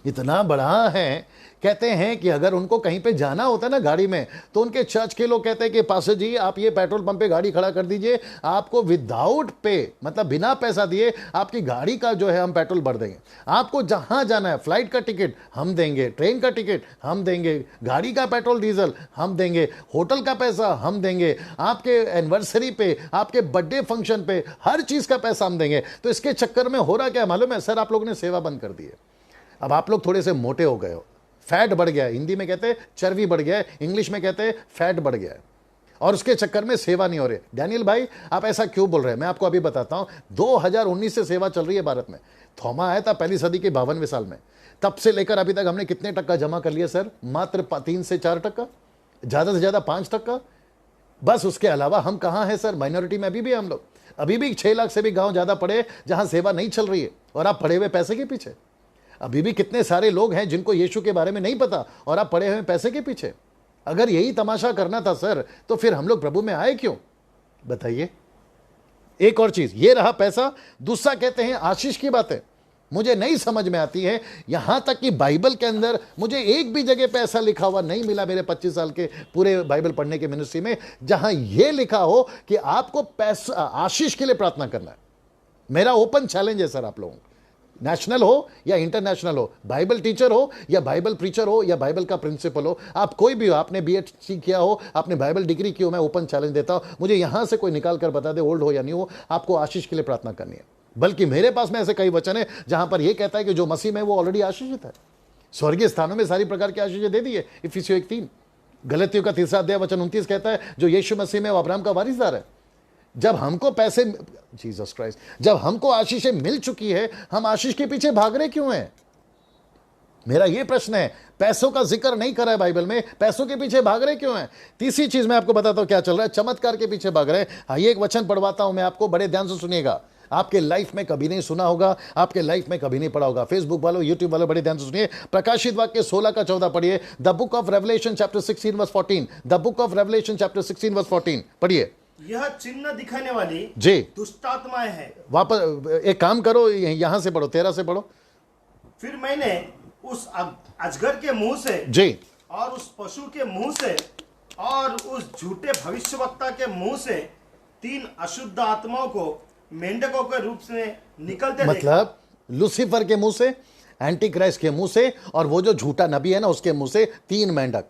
इतना बड़ा है, कहते हैं कि अगर उनको कहीं पे जाना होता है ना गाड़ी में, तो उनके चर्च के लोग कहते हैं कि पास्टर जी आप ये पेट्रोल पंप पे गाड़ी खड़ा कर दीजिए, आपको विदाउट पे, मतलब बिना पैसा दिए आपकी गाड़ी का जो है हम पेट्रोल भर देंगे। आपको जहां जाना है, फ्लाइट का टिकट हम देंगे, ट्रेन का टिकट हम देंगे, गाड़ी का पेट्रोल डीजल हम देंगे, होटल का पैसा हम देंगे, आपके एनिवर्सरी पे, आपके बर्थडे फंक्शन पे हर चीज का पैसा हम देंगे। तो इसके चक्कर में हो रहा क्या मालूम है सर? आप लोगों ने सेवा बंद कर दी है। अब आप लोग थोड़े से मोटे हो गए हो, फैट बढ़ गया है, हिंदी में कहते हैं चर्बी बढ़ गया है, इंग्लिश में कहते हैं फैट बढ़ गया है, और उसके चक्कर में सेवा नहीं हो रही। डैनियल भाई आप ऐसा क्यों बोल रहे हैं? मैं आपको अभी बताता हूं। 2019 से सेवा चल रही है भारत में। थोमा आया था पहली सदी के 52वें साल में, तब से लेकर अभी तक हमने कितने टक्का जमा कर लिया सर? मात्र 3 से 4 टक्का, ज्यादा से ज्यादा 5 टक्का, बस। उसके अलावा हम कहां हैं सर? माइनॉरिटी में अभी भी हम लोग, अभी भी 6 लाख से भी गांव ज्यादा पड़े जहां सेवा नहीं चल रही है, और आप पड़े हुए पैसे के पीछे। अभी भी कितने सारे लोग हैं जिनको यीशु के बारे में नहीं पता, और आप पड़े हुए पैसे के पीछे। अगर यही तमाशा करना था सर, तो फिर हम लोग प्रभु में आए क्यों? बताइए। एक और चीज, ये रहा पैसा। दूसरा कहते हैं आशीष की बातें। मुझे नहीं समझ में आती है, यहां तक कि बाइबल के अंदर मुझे एक भी जगह पे ऐसा लिखा हुआ नहीं मिला मेरे 25 साल के पूरे बाइबल पढ़ने के मिनिस्ट्री में, जहां यह लिखा हो कि आपको पैसा, आशीष के लिए प्रार्थना करना है। मेरा ओपन चैलेंज है सर आप लोगों को, नेशनल हो या इंटरनेशनल हो, बाइबल टीचर हो या बाइबल प्रीचर हो या बाइबल का प्रिंसिपल हो, आप कोई भी हो, आपने बीएससी किया हो, आपने बाइबल डिग्री की हो, मैं ओपन चैलेंज देता हूं, मुझे यहां से कोई निकाल कर बता दे, ओल्ड हो या न्यू हो, आपको आशीष के लिए प्रार्थना करनी है। बल्कि मेरे पास में ऐसे कई वचन है जहां पर यह कहता है कि जो मसीह में वो ऑलरेडी आशीषित है, स्वर्गीय स्थानों में सारी प्रकार की आशीष दे दी है। इफिसियों 1:3, गलतियों का 3 अध्याय वचन 29 कहता है जो यीशु मसीह में वो अब्राहम का वारिसदार है। जब हमको पैसे, जीसस क्राइस्ट, जब हमको आशीषें मिल चुकी है, हम आशीष के पीछे भाग रहे क्यों हैं? मेरा यह प्रश्न है। पैसों का जिक्र नहीं करा है बाइबल में, पैसों के पीछे भाग रहे क्यों हैं? तीसरी चीज मैं आपको बताता हूं क्या चल रहा है, चमत्कार के पीछे भाग रहे हैं। हाँ, ये एक वचन पढ़वाता हूं मैं आपको, बड़े ध्यान से सुनिएगा। आपके लाइफ में कभी नहीं सुना होगा, आपके लाइफ में कभी नहीं पढ़ा होगा। फेसबुक वालों, यूट्यूब वालों, बड़े ध्यान से सुनिए। प्रकाशित वाक्य 16 का 14 पढ़िए। The book of Revelation chapter 16 verse 14। The book of Revelation chapter 16 verse 14 पढ़िए। यह चिन्ह दिखाने वाली जी दुष्टात्माएं हैं। वापस एक काम करो, यहां से पढ़ो, 13 से पढ़ो। फिर मैंने उस अजगर के मुंह से जी, और उस पशु के मुंह से और उस झूठे भविष्यवक्ता के मुंह से 3 अशुद्ध आत्माओं को मेंढकों के रूप में निकलते मतलब लूसीफर के मुंह से, एंटी क्राइस्ट के मुंह से, और वो जो झूठा नबी है ना उसके मुंह से 3 मेंढक।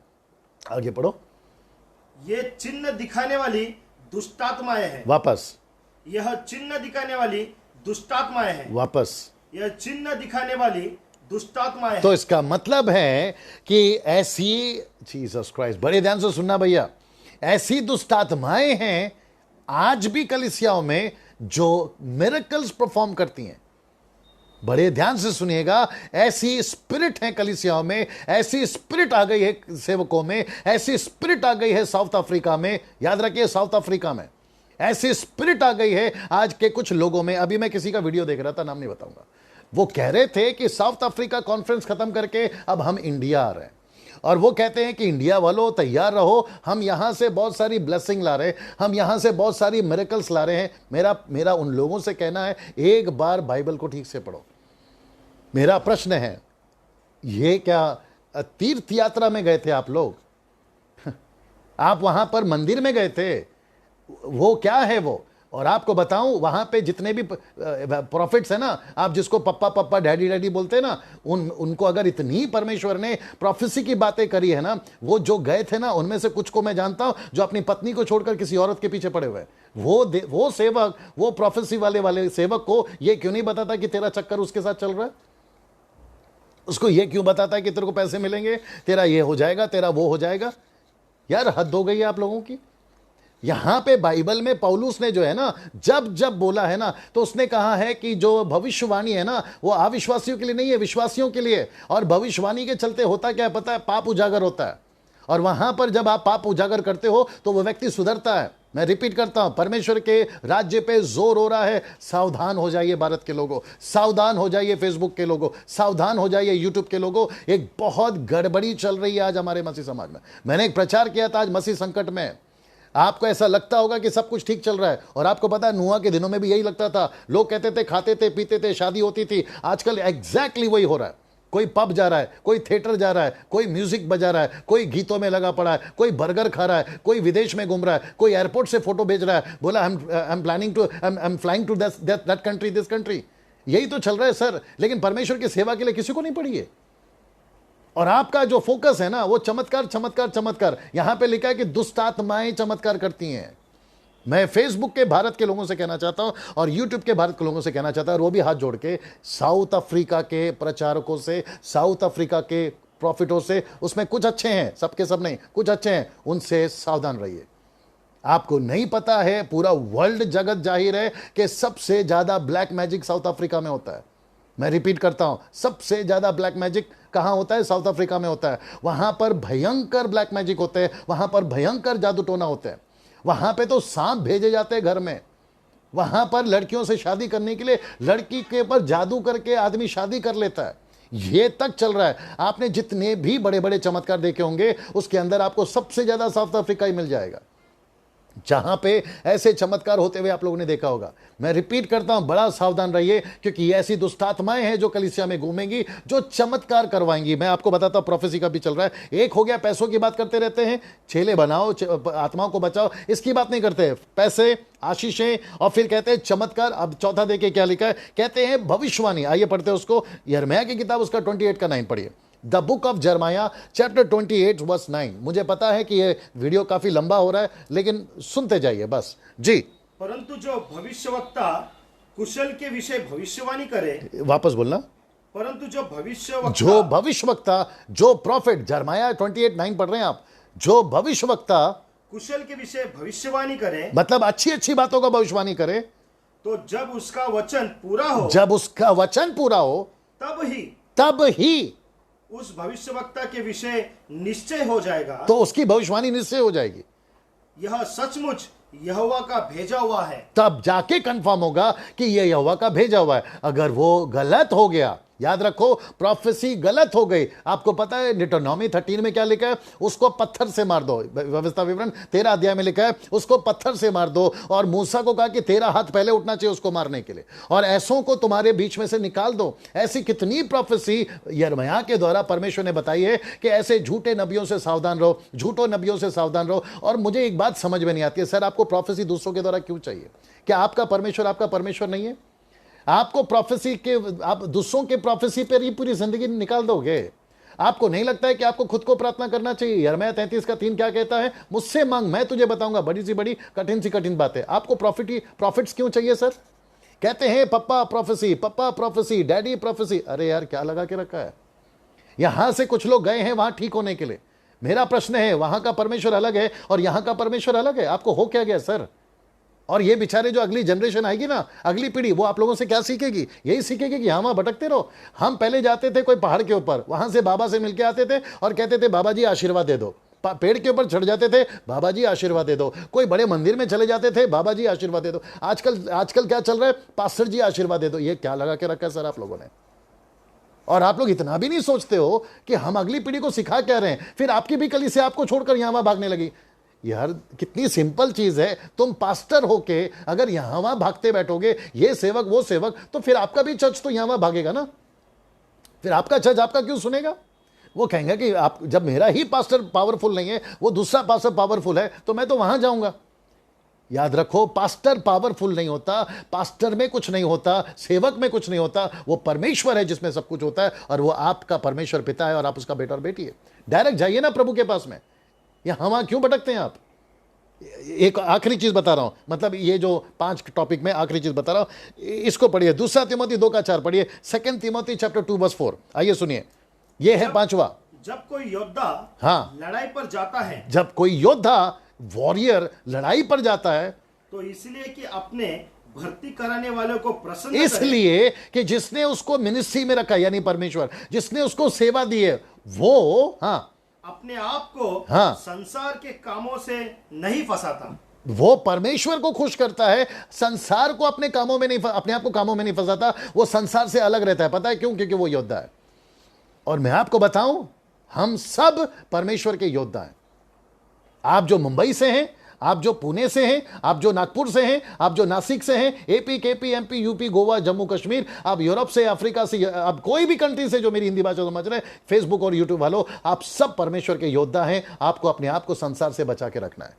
आगे पढ़ो। ये चिन्ह दिखाने वाली दुष्टात्माएं हैं। वापस। यह चिन्ह दिखाने वाली दुष्टात्माएं हैं। वापस। यह चिन्ह दिखाने वाली दुष्टात्माएं। तो इसका मतलब है कि ऐसी, जीसस क्राइस्ट, बड़े ध्यान से सुनना भैया, ऐसी दुष्टात्माएं हैं आज भी कलीसियाओं में जो मिरेकल्स परफॉर्म करती हैं। बड़े ध्यान से सुनिएगा, ऐसी स्पिरिट है कलीसियाओं में, ऐसी स्पिरिट आ गई है सेवकों में, ऐसी स्पिरिट आ गई है साउथ अफ्रीका में, याद रखिए साउथ अफ्रीका में ऐसी स्पिरिट आ गई है आज के कुछ लोगों में। अभी मैं किसी का वीडियो देख रहा था, नाम नहीं बताऊंगा, वो कह रहे थे कि साउथ अफ्रीका कॉन्फ्रेंस खत्म करके अब हम इंडिया आ रहे हैं, और वो कहते हैं कि इंडिया वालों तैयार रहो, हम यहां से बहुत सारी ब्लेसिंग ला रहे हैं, हम यहां से बहुत सारी मिरेकल्स ला रहे हैं। मेरा उन लोगों से कहना है, एक बार बाइबल को ठीक से पढ़ो। मेरा प्रश्न है, ये क्या तीर्थ यात्रा में गए थे आप लोग? आप वहां पर मंदिर में गए थे? वो क्या है वो? और आपको बताऊं वहां पे जितने भी प्रॉफिट्स है ना, आप जिसको पप्पा पप्पा डैडी डैडी बोलते हैं ना, उनको अगर इतनी परमेश्वर ने प्रोफेसी की बातें करी है ना, वो जो गए थे ना, उनमें से कुछ को मैं जानता हूं जो अपनी पत्नी को छोड़कर किसी औरत के पीछे पड़े हुए हैं। वो सेवक, वो प्रोफेसी वाले सेवक को ये क्यों नहीं बताता कि तेरा चक्कर उसके साथ चल रहा है? उसको ये क्यों बताता है कि तेरे को पैसे मिलेंगे, तेरा ये हो जाएगा, तेरा वो हो जाएगा? यार हद हो गई है आप लोगों की। यहां पे बाइबल में पौलुस ने जो है ना, जब जब बोला है ना, तो उसने कहा है कि जो भविष्यवाणी है ना, वो अविश्वासियों के लिए नहीं है, विश्वासियों के लिए। और भविष्यवाणी के चलते होता क्या है पता है? पाप उजागर होता है। और वहां पर जब आप पाप उजागर करते हो तो वो व्यक्ति सुधरता है। मैं रिपीट करता हूं, परमेश्वर के राज्य पे जोर हो रहा है। सावधान हो जाइए भारत के लोगों, सावधान हो जाइए फेसबुक के लोगों, सावधान हो जाइए यूट्यूब के लोगों। एक बहुत गड़बड़ी चल रही है आज हमारे मसीह समाज में। मैंने एक प्रचार किया था आज मसीह संकट में। आपको ऐसा लगता होगा कि सब कुछ ठीक चल रहा है, और आपको पता है नूह के दिनों में भी यही लगता था। लोग कहते थे, खाते थे, पीते थे, शादी होती थी। आजकल एग्जैक्टली वही हो रहा है। कोई पब जा रहा है, कोई थिएटर जा रहा है, कोई म्यूजिक बजा रहा है, कोई गीतों में लगा पड़ा है, कोई बर्गर खा रहा है, कोई विदेश में घूम रहा है, कोई एयरपोर्ट से फोटो भेज रहा है, बोला I am flying to that country, this country. यही तो चल रहा है सर। लेकिन परमेश्वर की सेवा के लिए किसी को नहीं पड़ी है। और आपका जो फोकस है ना, वो चमत्कार चमत्कार चमत्कार। यहां पे लिखा है कि दुष्ट आत्माएं चमत्कार करती हैं। मैं फेसबुक के भारत के लोगों से कहना चाहता हूं, और यूट्यूब के भारत के लोगों से कहना चाहता हूं, और वो भी हाथ जोड़ के, साउथ अफ्रीका के प्रचारकों से, साउथ अफ्रीका के प्रॉफिटों से, उसमें कुछ अच्छे हैं, सबके सब नहीं, कुछ अच्छे हैं, उनसे सावधान रहिए। आपको नहीं पता है, पूरा वर्ल्ड जगत जाहिर है कि सबसे ज्यादा ब्लैक मैजिक साउथ अफ्रीका में होता है। मैं रिपीट करता हूं, सबसे ज्यादा ब्लैक मैजिक कहां होता है? साउथ अफ्रीका में होता है। वहां पर भयंकर ब्लैक मैजिक होते हैं, वहां पर भयंकर जादू टोना होते हैं। वहां पे तो सांप भेजे जाते हैं घर में। वहां पर लड़कियों से शादी करने के लिए लड़की के ऊपर जादू करके आदमी शादी कर लेता है। ये तक चल रहा है। आपने जितने भी बड़े बड़े चमत्कार देखे होंगे, उसके अंदर आपको सबसे ज्यादा साउथ अफ्रीका ही मिल जाएगा, जहां पे ऐसे चमत्कार होते हुए आप लोगों ने देखा होगा। मैं रिपीट करता हूं, बड़ा सावधान रहिए, क्योंकि ये ऐसी दुष्ट आत्माएं हैं जो कलीसिया में घूमेंगी, जो चमत्कार करवाएंगी। मैं आपको बताता हूं, प्रोफेसी का भी चल रहा है। एक हो गया पैसों की बात करते रहते हैं, चेले बनाओ, आत्माओं को बचाओ, इसकी बात नहीं करते। पैसे, आशीषें, और फिर कहते हैं चमत्कार। अब चौथा देखिए क्या लिखा है, कहते हैं भविष्यवाणी। आइए पढ़ते हैं उसको, यिर्मयाह की किताब, उसका 28 का 9 पढ़िए। The book of Jeremiah chapter 28 verse 9। मुझे पता है कि ये वीडियो काफी लंबा हो रहा है, लेकिन सुनते जाइए बस जी। परंतु जो भविष्यवक्ता कुशल के विषय भविष्यवाणी करे, वापस बोलना। परंतु जो भविष्यवक्ता, जो प्रॉफिट, जर्माया 28:9 पढ़ रहे हैं आप, जो भविष्यवक्ता कुशल के विषय भविष्यवाणी करे, मतलब अच्छी अच्छी बातों का भविष्यवाणी करे, तो जब उसका वचन पूरा हो, जब उसका वचन पूरा हो, तब ही उस भविष्यवक्ता के विषय निश्चय हो जाएगा, तो उसकी भविष्यवाणी निश्चय हो जाएगी, यह सचमुच यहोवा का भेजा हुआ है। तब जाके कंफर्म होगा कि यह यहोवा का भेजा हुआ है। अगर वो गलत हो गया, याद रखो, प्रोफेसी गलत हो गई। आपको पता है डिटरोनॉमी 13 में क्या लिखा है? उसको पत्थर से मार दो। व्यवस्था विवरण 13 अध्याय में लिखा है, उसको पत्थर से मार दो। और मूसा को कहा कि तेरा हाथ पहले उठना चाहिए उसको मारने के लिए, और ऐसों को तुम्हारे बीच में से निकाल दो। ऐसी कितनी प्रोफेसी यिर्मयाह के द्वारा परमेश्वर ने बताई है कि ऐसे झूठे नबियों से सावधान रहो, झूठों नबियों से सावधान रहो। और मुझे एक बात समझ में नहीं आती है, सर आपको प्रोफेसी दूसरों के द्वारा क्यों चाहिए? क्या आपका परमेश्वर नहीं है? आपको प्रोफेसी के, आप दूसरों के प्रोफेसी पर ही पूरी जिंदगी निकाल दोगे? आपको नहीं लगता है कि आपको खुद को प्रार्थना करना चाहिए? यिर्मयाह 33 का 3 क्या कहता है? मुझसे मांग, मैं तुझे बताऊंगा बड़ी सी बड़ी, कठिन सी कठिन बात है। आपको प्रॉफिट्स क्यों चाहिए सर? कहते हैं पप्पा प्रोफेसी, डैडी प्रोफेसी। अरे यार क्या लगा के रखा है? यहां से कुछ लोग गए हैं वहां ठीक होने के लिए। मेरा प्रश्न है, वहां का परमेश्वर अलग है और यहां का परमेश्वर अलग है। आपको हो क्या गया सर? और ये बेचारे जो अगली जनरेशन आएगी ना, अगली पीढ़ी, वो आप लोगों से क्या सीखेगी? यही सीखेगी कि हम भटकते रहो। हम पहले जाते थे कोई पहाड़ के ऊपर, वहां से बाबा से मिलके आते थे और कहते थे बाबा जी आशीर्वाद दे दो। पेड़ के ऊपर चढ़ जाते थे, बाबा जी आशीर्वाद दे दो। कोई बड़े मंदिर में चले जाते थे, बाबा जी आशीर्वाद दे दो। आजकल क्या चल रहा है? पास्टर जी आशीर्वाद दे दो। ये क्या लगा के रखा है सर आप लोगों ने? और आप लोग इतना भी नहीं सोचते हो कि हम अगली पीढ़ी को सिखा क्या रहे हैं। फिर आपकी भी कली से आपको छोड़कर यहां वहां भागने लगी। यार कितनी सिंपल चीज है, तुम पास्टर होके अगर यहां वहां भागते बैठोगे, ये सेवक वो सेवक, तो फिर आपका भी चर्च तो यहां वहां भागेगा ना। फिर आपका चर्च आपका क्यों सुनेगा? वो कहेंगे कि आप, जब मेरा ही पास्टर पावरफुल नहीं है, वो दूसरा पास्टर पावरफुल है, तो मैं तो वहां जाऊंगा। याद रखो, पास्टर पावरफुल नहीं होता, पास्टर में कुछ नहीं होता, सेवक में कुछ नहीं होता, वो परमेश्वर है जिसमें सब कुछ होता है, और वो आपका परमेश्वर पिता है और आप उसका बेटा और बेटी है। डायरेक्ट जाइए ना प्रभु के पास में, या हम क्यों भटकते हैं आप? एक आखिरी चीज बता रहा हूं, मतलब ये जो 5 टॉपिक में आखिरी चीज बता रहा हूं, इसको पढ़िए, 2 तिमोथी 2:4 पढ़िए, 2 तिमोथी चैप्टर 2:4। आइए सुनिए, ये है 5वां। जब कोई योद्धा हाँ, लड़ाई पर जाता है, जब कोई योद्धा वॉरियर लड़ाई पर जाता है, तो इसलिए कि अपने भर्ती कराने वालों को प्रसन्न इसलिए कि जिसने उसको मिनिस्ट्री में रखा, यानी परमेश्वर जिसने उसको सेवा दी है, वो हाँ अपने आप को हाँ संसार के कामों से नहीं फंसाता। वो परमेश्वर को खुश करता है, संसार को अपने कामों में नहीं, अपने आप को कामों में नहीं फंसाता, वो संसार से अलग रहता है। पता है क्यों? क्योंकि वो योद्धा है। और मैं आपको बताऊं, हम सब परमेश्वर के योद्धा हैं। आप जो मुंबई से हैं, आप जो पुणे से हैं, आप जो नागपुर से हैं, आप जो नासिक से हैं, AP, KP, MP, UP, Goa, Jammu Kashmir, आप यूरोप से, अफ्रीका से, आप कोई भी कंट्री से जो मेरी हिंदी भाषा समझ रहे हैं, फेसबुक और यूट्यूब वालों, आप सब परमेश्वर के योद्धा हैं। आपको अपने आप को संसार से बचा के रखना है।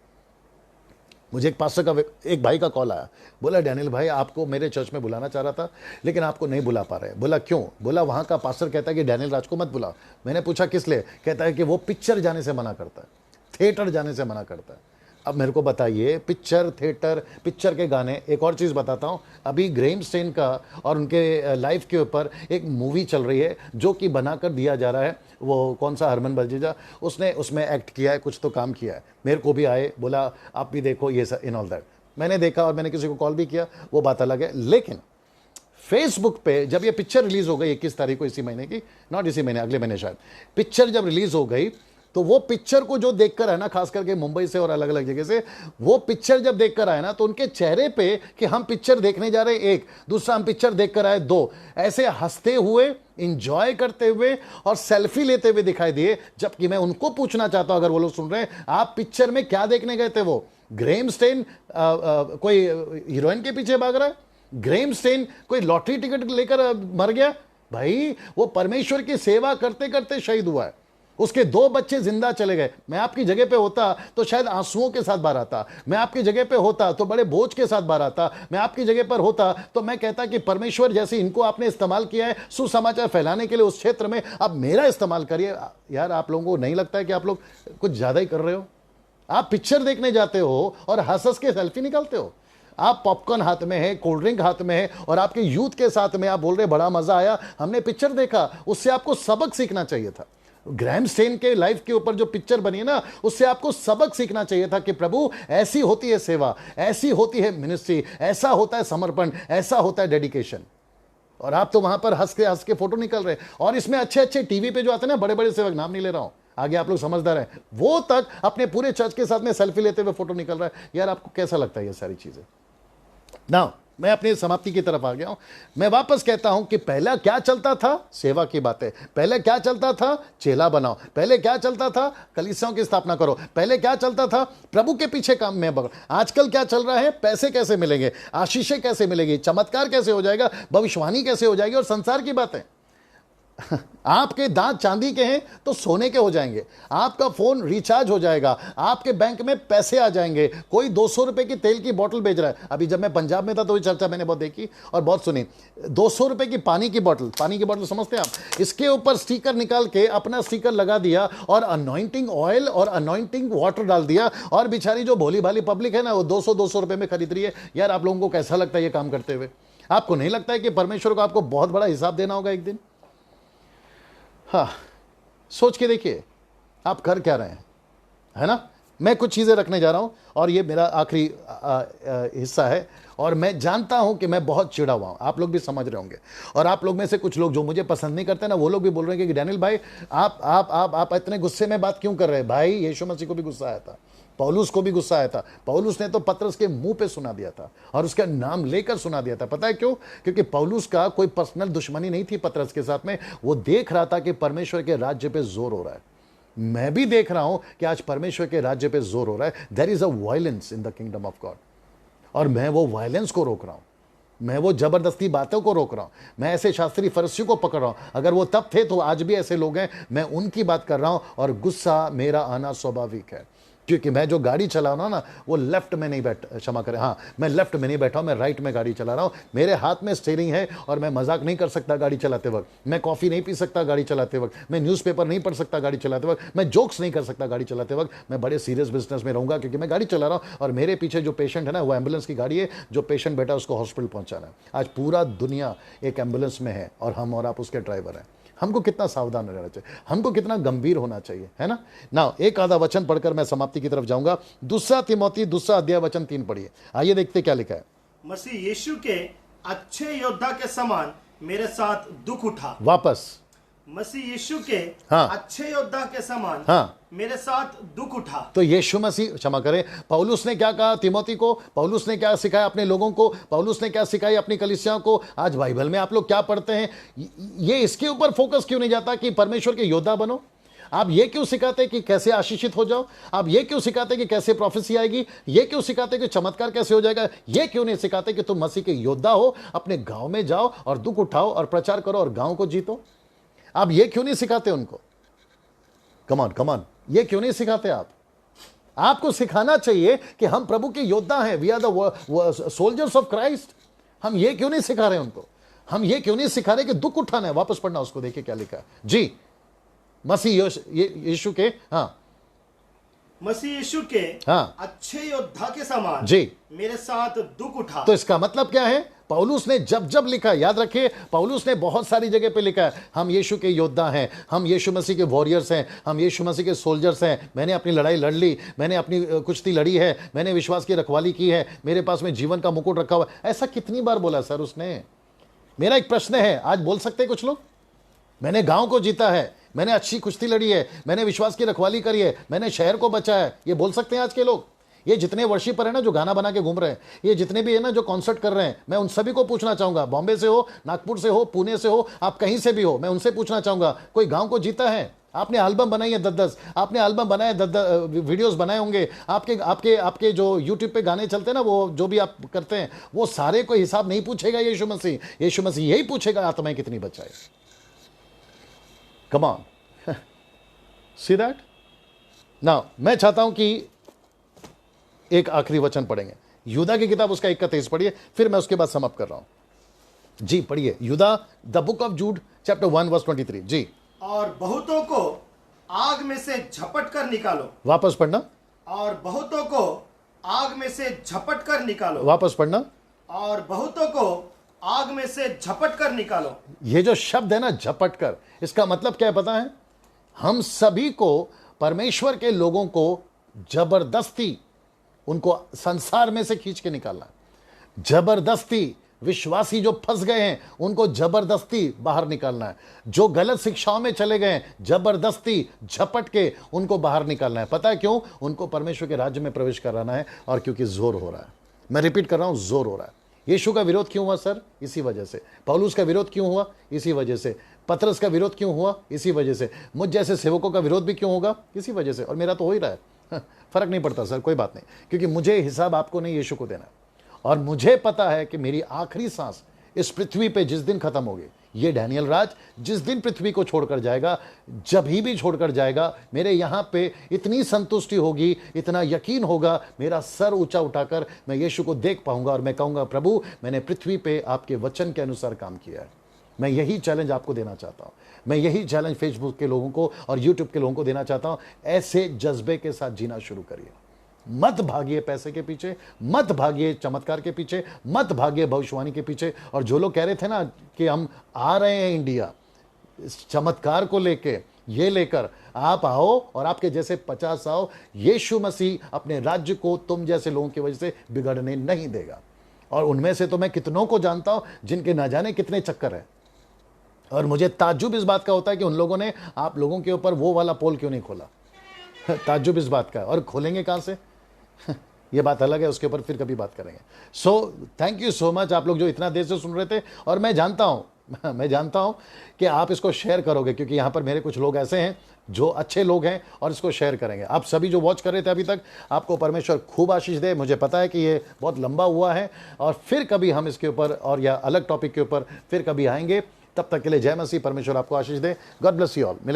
मुझे एक पास्टर का, एक भाई का कॉल आया, बोला डैनियल भाई आपको मेरे चर्च में बुलाना चाह रहा था लेकिन आपको नहीं बुला पा रहे। बोला क्यों? बोला वहाँ का पास्टर कहता है कि डैनियल राज को मत बुलाओ। मैंने पूछा किस लिए? कहता है कि वो पिक्चर जाने से मना करता है, थिएटर जाने से मना करता है। अब मेरे को बताइए, पिक्चर, थिएटर, पिक्चर के गाने। एक और चीज़ बताता हूँ, अभी ग्रेम स्टेन का और उनके लाइफ के ऊपर एक मूवी चल रही है जो कि बनाकर दिया जा रहा है। वो कौन सा, हरमन बलजीजा, उसने उसमें एक्ट किया है, कुछ तो काम किया है। मेरे को भी आए, बोला आप भी देखो ये इन ऑल दैट। मैंने देखा और मैंने किसी को कॉल भी किया, वो बात अलग है। लेकिन फेसबुक पे जब ये पिक्चर रिलीज हो गई 21 तारीख को, इसी महीने की, नॉट इसी महीने, अगले महीने शायद, पिक्चर जब रिलीज हो गई तो वो पिक्चर को जो देखकर है ना, खास करके मुंबई से और अलग अलग जगह से, वो पिक्चर जब देखकर आए ना, तो उनके चेहरे पे कि हम पिक्चर देखने जा रहे हैं, एक दूसरा हम पिक्चर देखकर आए, 2 ऐसे हंसते हुए, इंजॉय करते हुए और सेल्फी लेते हुए दिखाई दिए। जबकि मैं उनको पूछना चाहता हूं, अगर वो लोग सुन रहे हैं, आप पिक्चर में क्या देखने गए थे? वो ग्रेम स्टेन कोई हीरोइन के पीछे भाग रहा है? ग्रेम स्टेन कोई लॉटरी टिकट लेकर मर गया? भाई वो परमेश्वर की सेवा करते करते शहीद हुआ है, उसके 2 बच्चे जिंदा चले गए। मैं आपकी जगह पे होता तो शायद आंसुओं के साथ बाहर आता, मैं आपकी जगह पे होता तो बड़े बोझ के साथ बाहर आता, मैं आपकी जगह पर होता तो मैं कहता कि परमेश्वर जैसे इनको आपने इस्तेमाल किया है सुसमाचार फैलाने के लिए उस क्षेत्र में, अब मेरा इस्तेमाल करिए। यार आप लोगों को नहीं लगता है कि आप लोग कुछ ज्यादा ही कर रहे हो? आप पिक्चर देखने जाते हो और हंस के सेल्फी निकालते हो, आप पॉपकॉर्न हाथ में है, कोल्ड ड्रिंक हाथ में है, और आपके यूथ के साथ में आप बोल रहे बड़ा मजा आया, हमने पिक्चर देखा। उससे आपको सबक सीखना चाहिए था। ग्रैम स्टेन के लाइफ के ऊपर जो पिक्चर बनी है ना, उससे आपको सबक सीखना चाहिए था कि प्रभु ऐसी होती है सेवा, ऐसी होती है मिनिस्ट्री, ऐसा होता है समर्पण, ऐसा होता है डेडिकेशन। और आप तो वहां पर हंस के फोटो निकल रहे हैं। और इसमें अच्छे अच्छे टीवी पे जो आते हैं ना बड़े बड़े सेवक, नाम नहीं ले रहा हूं, आगे आप लोग समझदार हैं, वो तक अपने पूरे चर्च के साथ में सेल्फी लेते हुए फोटो निकल रहा है। यार आपको कैसा लगता है ये सारी चीजें? ना मैं अपनी समाप्ति की तरफ आ गया हूं। मैं वापस कहता हूं कि पहला क्या चलता था? सेवा की बातें। पहले क्या चलता था? चेला बनाओ। पहले क्या चलता था? कलीसियाओं की स्थापना करो। पहले क्या चलता था? प्रभु के पीछे काम में बढ़ो। आजकल क्या चल रहा है? पैसे कैसे मिलेंगे, आशीषें कैसे मिलेगी, चमत्कार कैसे हो जाएगा, भविष्यवाणी कैसे हो जाएगी, और संसार की बातें। आपके दांत चांदी के हैं तो सोने के हो जाएंगे, आपका फोन रिचार्ज हो जाएगा, आपके बैंक में पैसे आ जाएंगे। कोई 200 रुपए की तेल की बोतल बेच रहा है। अभी जब मैं पंजाब में था तो ये चर्चा मैंने बहुत देखी और बहुत सुनी। 200 रुपए की पानी की बोतल समझते हैं आप, इसके ऊपर स्टिकर निकाल के अपना स्टिकर लगा दिया और अनॉइंटिंग ऑयल और अनॉइंटिंग वाटर डाल दिया, और बेचारी जो भोली भाली पब्लिक है ना, वो 200 रुपए में खरीद रही है। यार आप लोगों को कैसा लगता है ये काम करते हुए? आपको नहीं लगता है कि परमेश्वर को आपको बहुत बड़ा हिसाब देना होगा एक दिन? हाँ, सोच के देखिए आप कर क्या रहे हैं, है ना। मैं कुछ चीज़ें रखने जा रहा हूं और ये मेरा आखिरी हिस्सा है, और मैं जानता हूं कि मैं बहुत चिढ़ा हुआ हूं, आप लोग भी समझ रहे होंगे। और आप लोग में से कुछ लोग जो मुझे पसंद नहीं करते ना, वो लोग भी बोल रहे हैं कि डैनियल भाई आप इतने गुस्से में बात क्यों कर रहे हैं? भाई यीशु मसीह को भी गुस्सा आया था, पौलुस को भी गुस्सा आया था। पौलुस ने तो पतरस के मुंह पे सुना दिया था और उसका नाम लेकर सुना दिया था। पता है क्यों? क्योंकि पौलुस का कोई पर्सनल दुश्मनी नहीं थी पतरस के साथ में। वो देख रहा था कि परमेश्वर के राज्य पे जोर हो रहा है। मैं भी देख रहा हूं कि आज परमेश्वर के राज्य पे जोर हो रहा है। There is a violence in the kingdom of God, और मैं वो वायलेंस को रोक रहा हूं, मैं वो जबरदस्ती बातों को रोक रहा हूं, मैं ऐसे शास्त्री फरिसियों को पकड़ रहा हूं। अगर वो तब थे तो आज भी ऐसे लोग हैं, मैं उनकी बात कर रहा हूं। और गुस्सा मेरा आना स्वाभाविक है। क्योंकि मैं जो गाड़ी चला रहा हूं ना, वो लेफ्ट में नहीं क्षमा करें, हाँ, मैं लेफ्ट में नहीं बैठा हूं, मैं राइट में गाड़ी चला रहा हूं। मेरे हाथ में स्टीयरिंग है और मैं मजाक नहीं कर सकता गाड़ी चलाते वक्त। मैं कॉफी नहीं पी सकता गाड़ी चलाते वक्त। मैं न्यूज़पेपर नहीं पढ़ सकता गाड़ी चलाते वक्त। मैं जोक्स नहीं कर सकता गाड़ी चलाते वक्त। मैं बड़े सीरियस बिजनेस में रहूंगा क्योंकि मैं गाड़ी चला रहा हूं और मेरे पीछे जो पेशेंट है ना, वो एम्बुलेंस की गाड़ी है। जो पेशेंट बैठा है उसको हॉस्पिटल पहुंचाना है। आज पूरा दुनिया एक एम्बुलेंस में है और हम और आप उसके ड्राइवर हैं। हमको कितना सावधान रहना चाहिए, हमको कितना गंभीर होना चाहिए, है ना। ना एक आधा वचन पढ़कर मैं समाप्ति की तरफ जाऊंगा। दूसरा तिमोथी 2 अध्याय वचन 3 पढ़िए। आइए देखते क्या लिखा है। मसीह यीशु के अच्छे योद्धा के समान मेरे साथ दुख उठा। वापस, मसीह यीशु के हाँ, अच्छे योद्धा के समान, हाँ, मेरे साथ दुख उठा। तो यीशु मसीह, क्षमा करें, पौलुस ने क्या कहा तिमोथी को? पौलुस ने क्या सिखाया अपने लोगों को? पौलुस ने क्या सिखाई अपनी कलीसियाओं को? आज बाइबल में आप लोग क्या पढ़ते हैं? ये इसके ऊपर फोकस क्यों नहीं जाता कि परमेश्वर के योद्धा बनो? आप ये क्यों सिखाते कि कैसे आशीषित हो जाओ? आप ये क्यों सिखाते कि कैसे प्रोफेसी आएगी? ये क्यों सिखाते कि चमत्कार कैसे हो जाएगा? ये क्यों नहीं सिखाते कि तुम मसीह के योद्धा हो, अपने गांव में जाओ और दुख उठाओ और प्रचार करो और गांव को जीतो? आप ये क्यों नहीं सिखाते उनको? कमान कमान, ये क्यों नहीं सिखाते आप? आपको सिखाना चाहिए कि हम प्रभु के योद्धा हैं, we are the soldiers of Christ. हम ये क्यों नहीं सिखा रहे उनको? हम ये क्यों नहीं सिखा रहे कि दुख उठाना है? वापस पढ़ना उसको, देखिए क्या लिखा है जी। मसीह यीशु के, हाँ, मसीह यीशु के, हाँ, अच्छे योद्धा के समान जी मेरे साथ दुख उठा। तो इसका मतलब क्या है? पौलुस ने जब जब लिखा, याद रखिए, पौलुस ने बहुत सारी जगह पे लिखा है हम यीशु के योद्धा हैं, हम यीशु मसीह के वॉरियर्स हैं, हम यीशु मसीह के सोल्जर्स हैं। मैंने अपनी लड़ाई लड़ ली, मैंने अपनी कुश्ती लड़ी है, मैंने विश्वास की रखवाली की है, मेरे पास में जीवन का मुकुट रखा हुआ। ऐसा कितनी बार बोला सर उसने? मेरा एक प्रश्न है, आज बोल सकते हैं कुछ लोग, मैंने गांव को जीता है, मैंने अच्छी कुश्ती लड़ी है, मैंने विश्वास की रखवाली करी है, मैंने शहर को बचाया है? ये बोल सकते हैं आज के लोग? ये जितने वर्शिपर है ना जो गाना बना के घूम रहे हैं, ये जितने भी है ना जो कॉन्सर्ट कर रहे हैं, मैं उन सभी को पूछना चाहूंगा, बॉम्बे से हो, नागपुर से हो, पुणे से हो, आप कहीं से भी हो, मैं उनसे पूछना चाहूंगा, कोई गांव को जीता है? आपने एल्बम बनाई है 10-10, आपने एल्बम बनाए 10-10 वीडियोस बनाए होंगे, आपके आपके आपके जो यूट्यूब पे गाने चलते हैं ना, वो जो भी आप करते हैं, वो सारे कोई हिसाब नहीं पूछेगा यीशु मसीह। यीशु मसीह यही पूछेगा आत्माएं कितनी बचाए। Come on, see that. Now मैं चाहता हूं कि एक आखिरी वचन पढ़ेंगे, यूदा की किताब उसका 31 पढ़िए, फिर मैं उसके बाद समाप्त कर रहा हूं जी। पढ़िए यूदा, the book of Jude, chapter 1 verse 23 जी। और बहुतों को आग में से झपट कर निकालो। वापस पढ़ना। और बहुतों को आग में से झपट कर निकालो। वापस पढ़ना। और बहुतों को आग में से झपट कर निकालो। ये जो शब्द है ना, झपट कर, इसका मतलब क्या है पता है? हम सभी को, परमेश्वर के लोगों को जबरदस्ती उनको संसार में से खींच के निकालना है। जबरदस्ती विश्वासी जो फंस गए हैं उनको जबरदस्ती बाहर निकालना है। जो गलत शिक्षाओं में चले गए हैं जबरदस्ती झपट के उनको बाहर निकालना है। पता है क्यों? उनको परमेश्वर के राज्य में प्रवेश कराना है, और क्योंकि जोर हो रहा है। मैं रिपीट कर रहा हूं, जोर हो रहा है। यीशु का विरोध क्यों हुआ सर? इसी वजह से। पौलुस का विरोध क्यों हुआ? इसी वजह से। पतरस का विरोध क्यों हुआ? इसी वजह से। मुझ जैसे सेवकों का विरोध भी क्यों होगा? इसी वजह से। और मेरा तो हो ही रहा है। फर्क नहीं पड़ता सर, कोई बात नहीं, क्योंकि मुझे हिसाब आपको नहीं, यीशु को देना है। और मुझे पता है कि मेरी आखिरी सांस इस पृथ्वी पे जिस दिन खत्म होगी, ये डैनियल राज जिस दिन पृथ्वी को छोड़कर जाएगा, जब ही भी छोड़कर जाएगा, मेरे यहां पे इतनी संतुष्टि होगी, इतना यकीन होगा, मेरा सर ऊंचा उठाकर मैं यीशु को देख पाऊंगा और मैं कहूंगा, प्रभु मैंने पृथ्वी पे आपके वचन के अनुसार काम किया है। मैं यही चैलेंज आपको देना चाहता हूं। मैं यही चैलेंज फेसबुक के लोगों को और यूट्यूब के लोगों को देना चाहता हूं। ऐसे जज्बे के साथ जीना शुरू करिए। मत भागिए पैसे के पीछे, मत भागिए चमत्कार के पीछे, मत भागिए भविष्यवाणी के पीछे। और जो लोग कह रहे थे ना कि हम आ रहे हैं इंडिया इस चमत्कार को लेके, ये लेकर आप आओ और आपके जैसे 50 आओ। यीशु मसीह अपने राज्य को तुम जैसे लोगों की वजह से बिगड़ने नहीं देगा। और उनमें से तो मैं कितनों को जानता हूं जिनके ना जाने कितने चक्कर हैं। और मुझे ताज्जुब इस बात का होता है कि उन लोगों ने आप लोगों के ऊपर वो वाला पोल क्यों नहीं खोला। ताज्जुब इस बात का, और खोलेंगे कहां से? ये बात अलग है, उसके ऊपर फिर कभी बात करेंगे। So thank you so much आप लोग जो इतना देर से सुन रहे थे। और मैं जानता हूं कि आप इसको शेयर करोगे, क्योंकि यहां पर मेरे कुछ लोग ऐसे हैं जो अच्छे लोग हैं और इसको शेयर करेंगे। आप सभी जो वॉच कर रहे थे अभी तक, आपको परमेश्वर खूब आशीष दे। मुझे पता है कि ये बहुत लंबा हुआ है, और फिर कभी हम इसके ऊपर और या अलग टॉपिक के ऊपर फिर कभी आएंगे। तब तक के लिए जय मसीह, परमेश्वर आपको आशीष दे। God bless you all. मिलेंगे।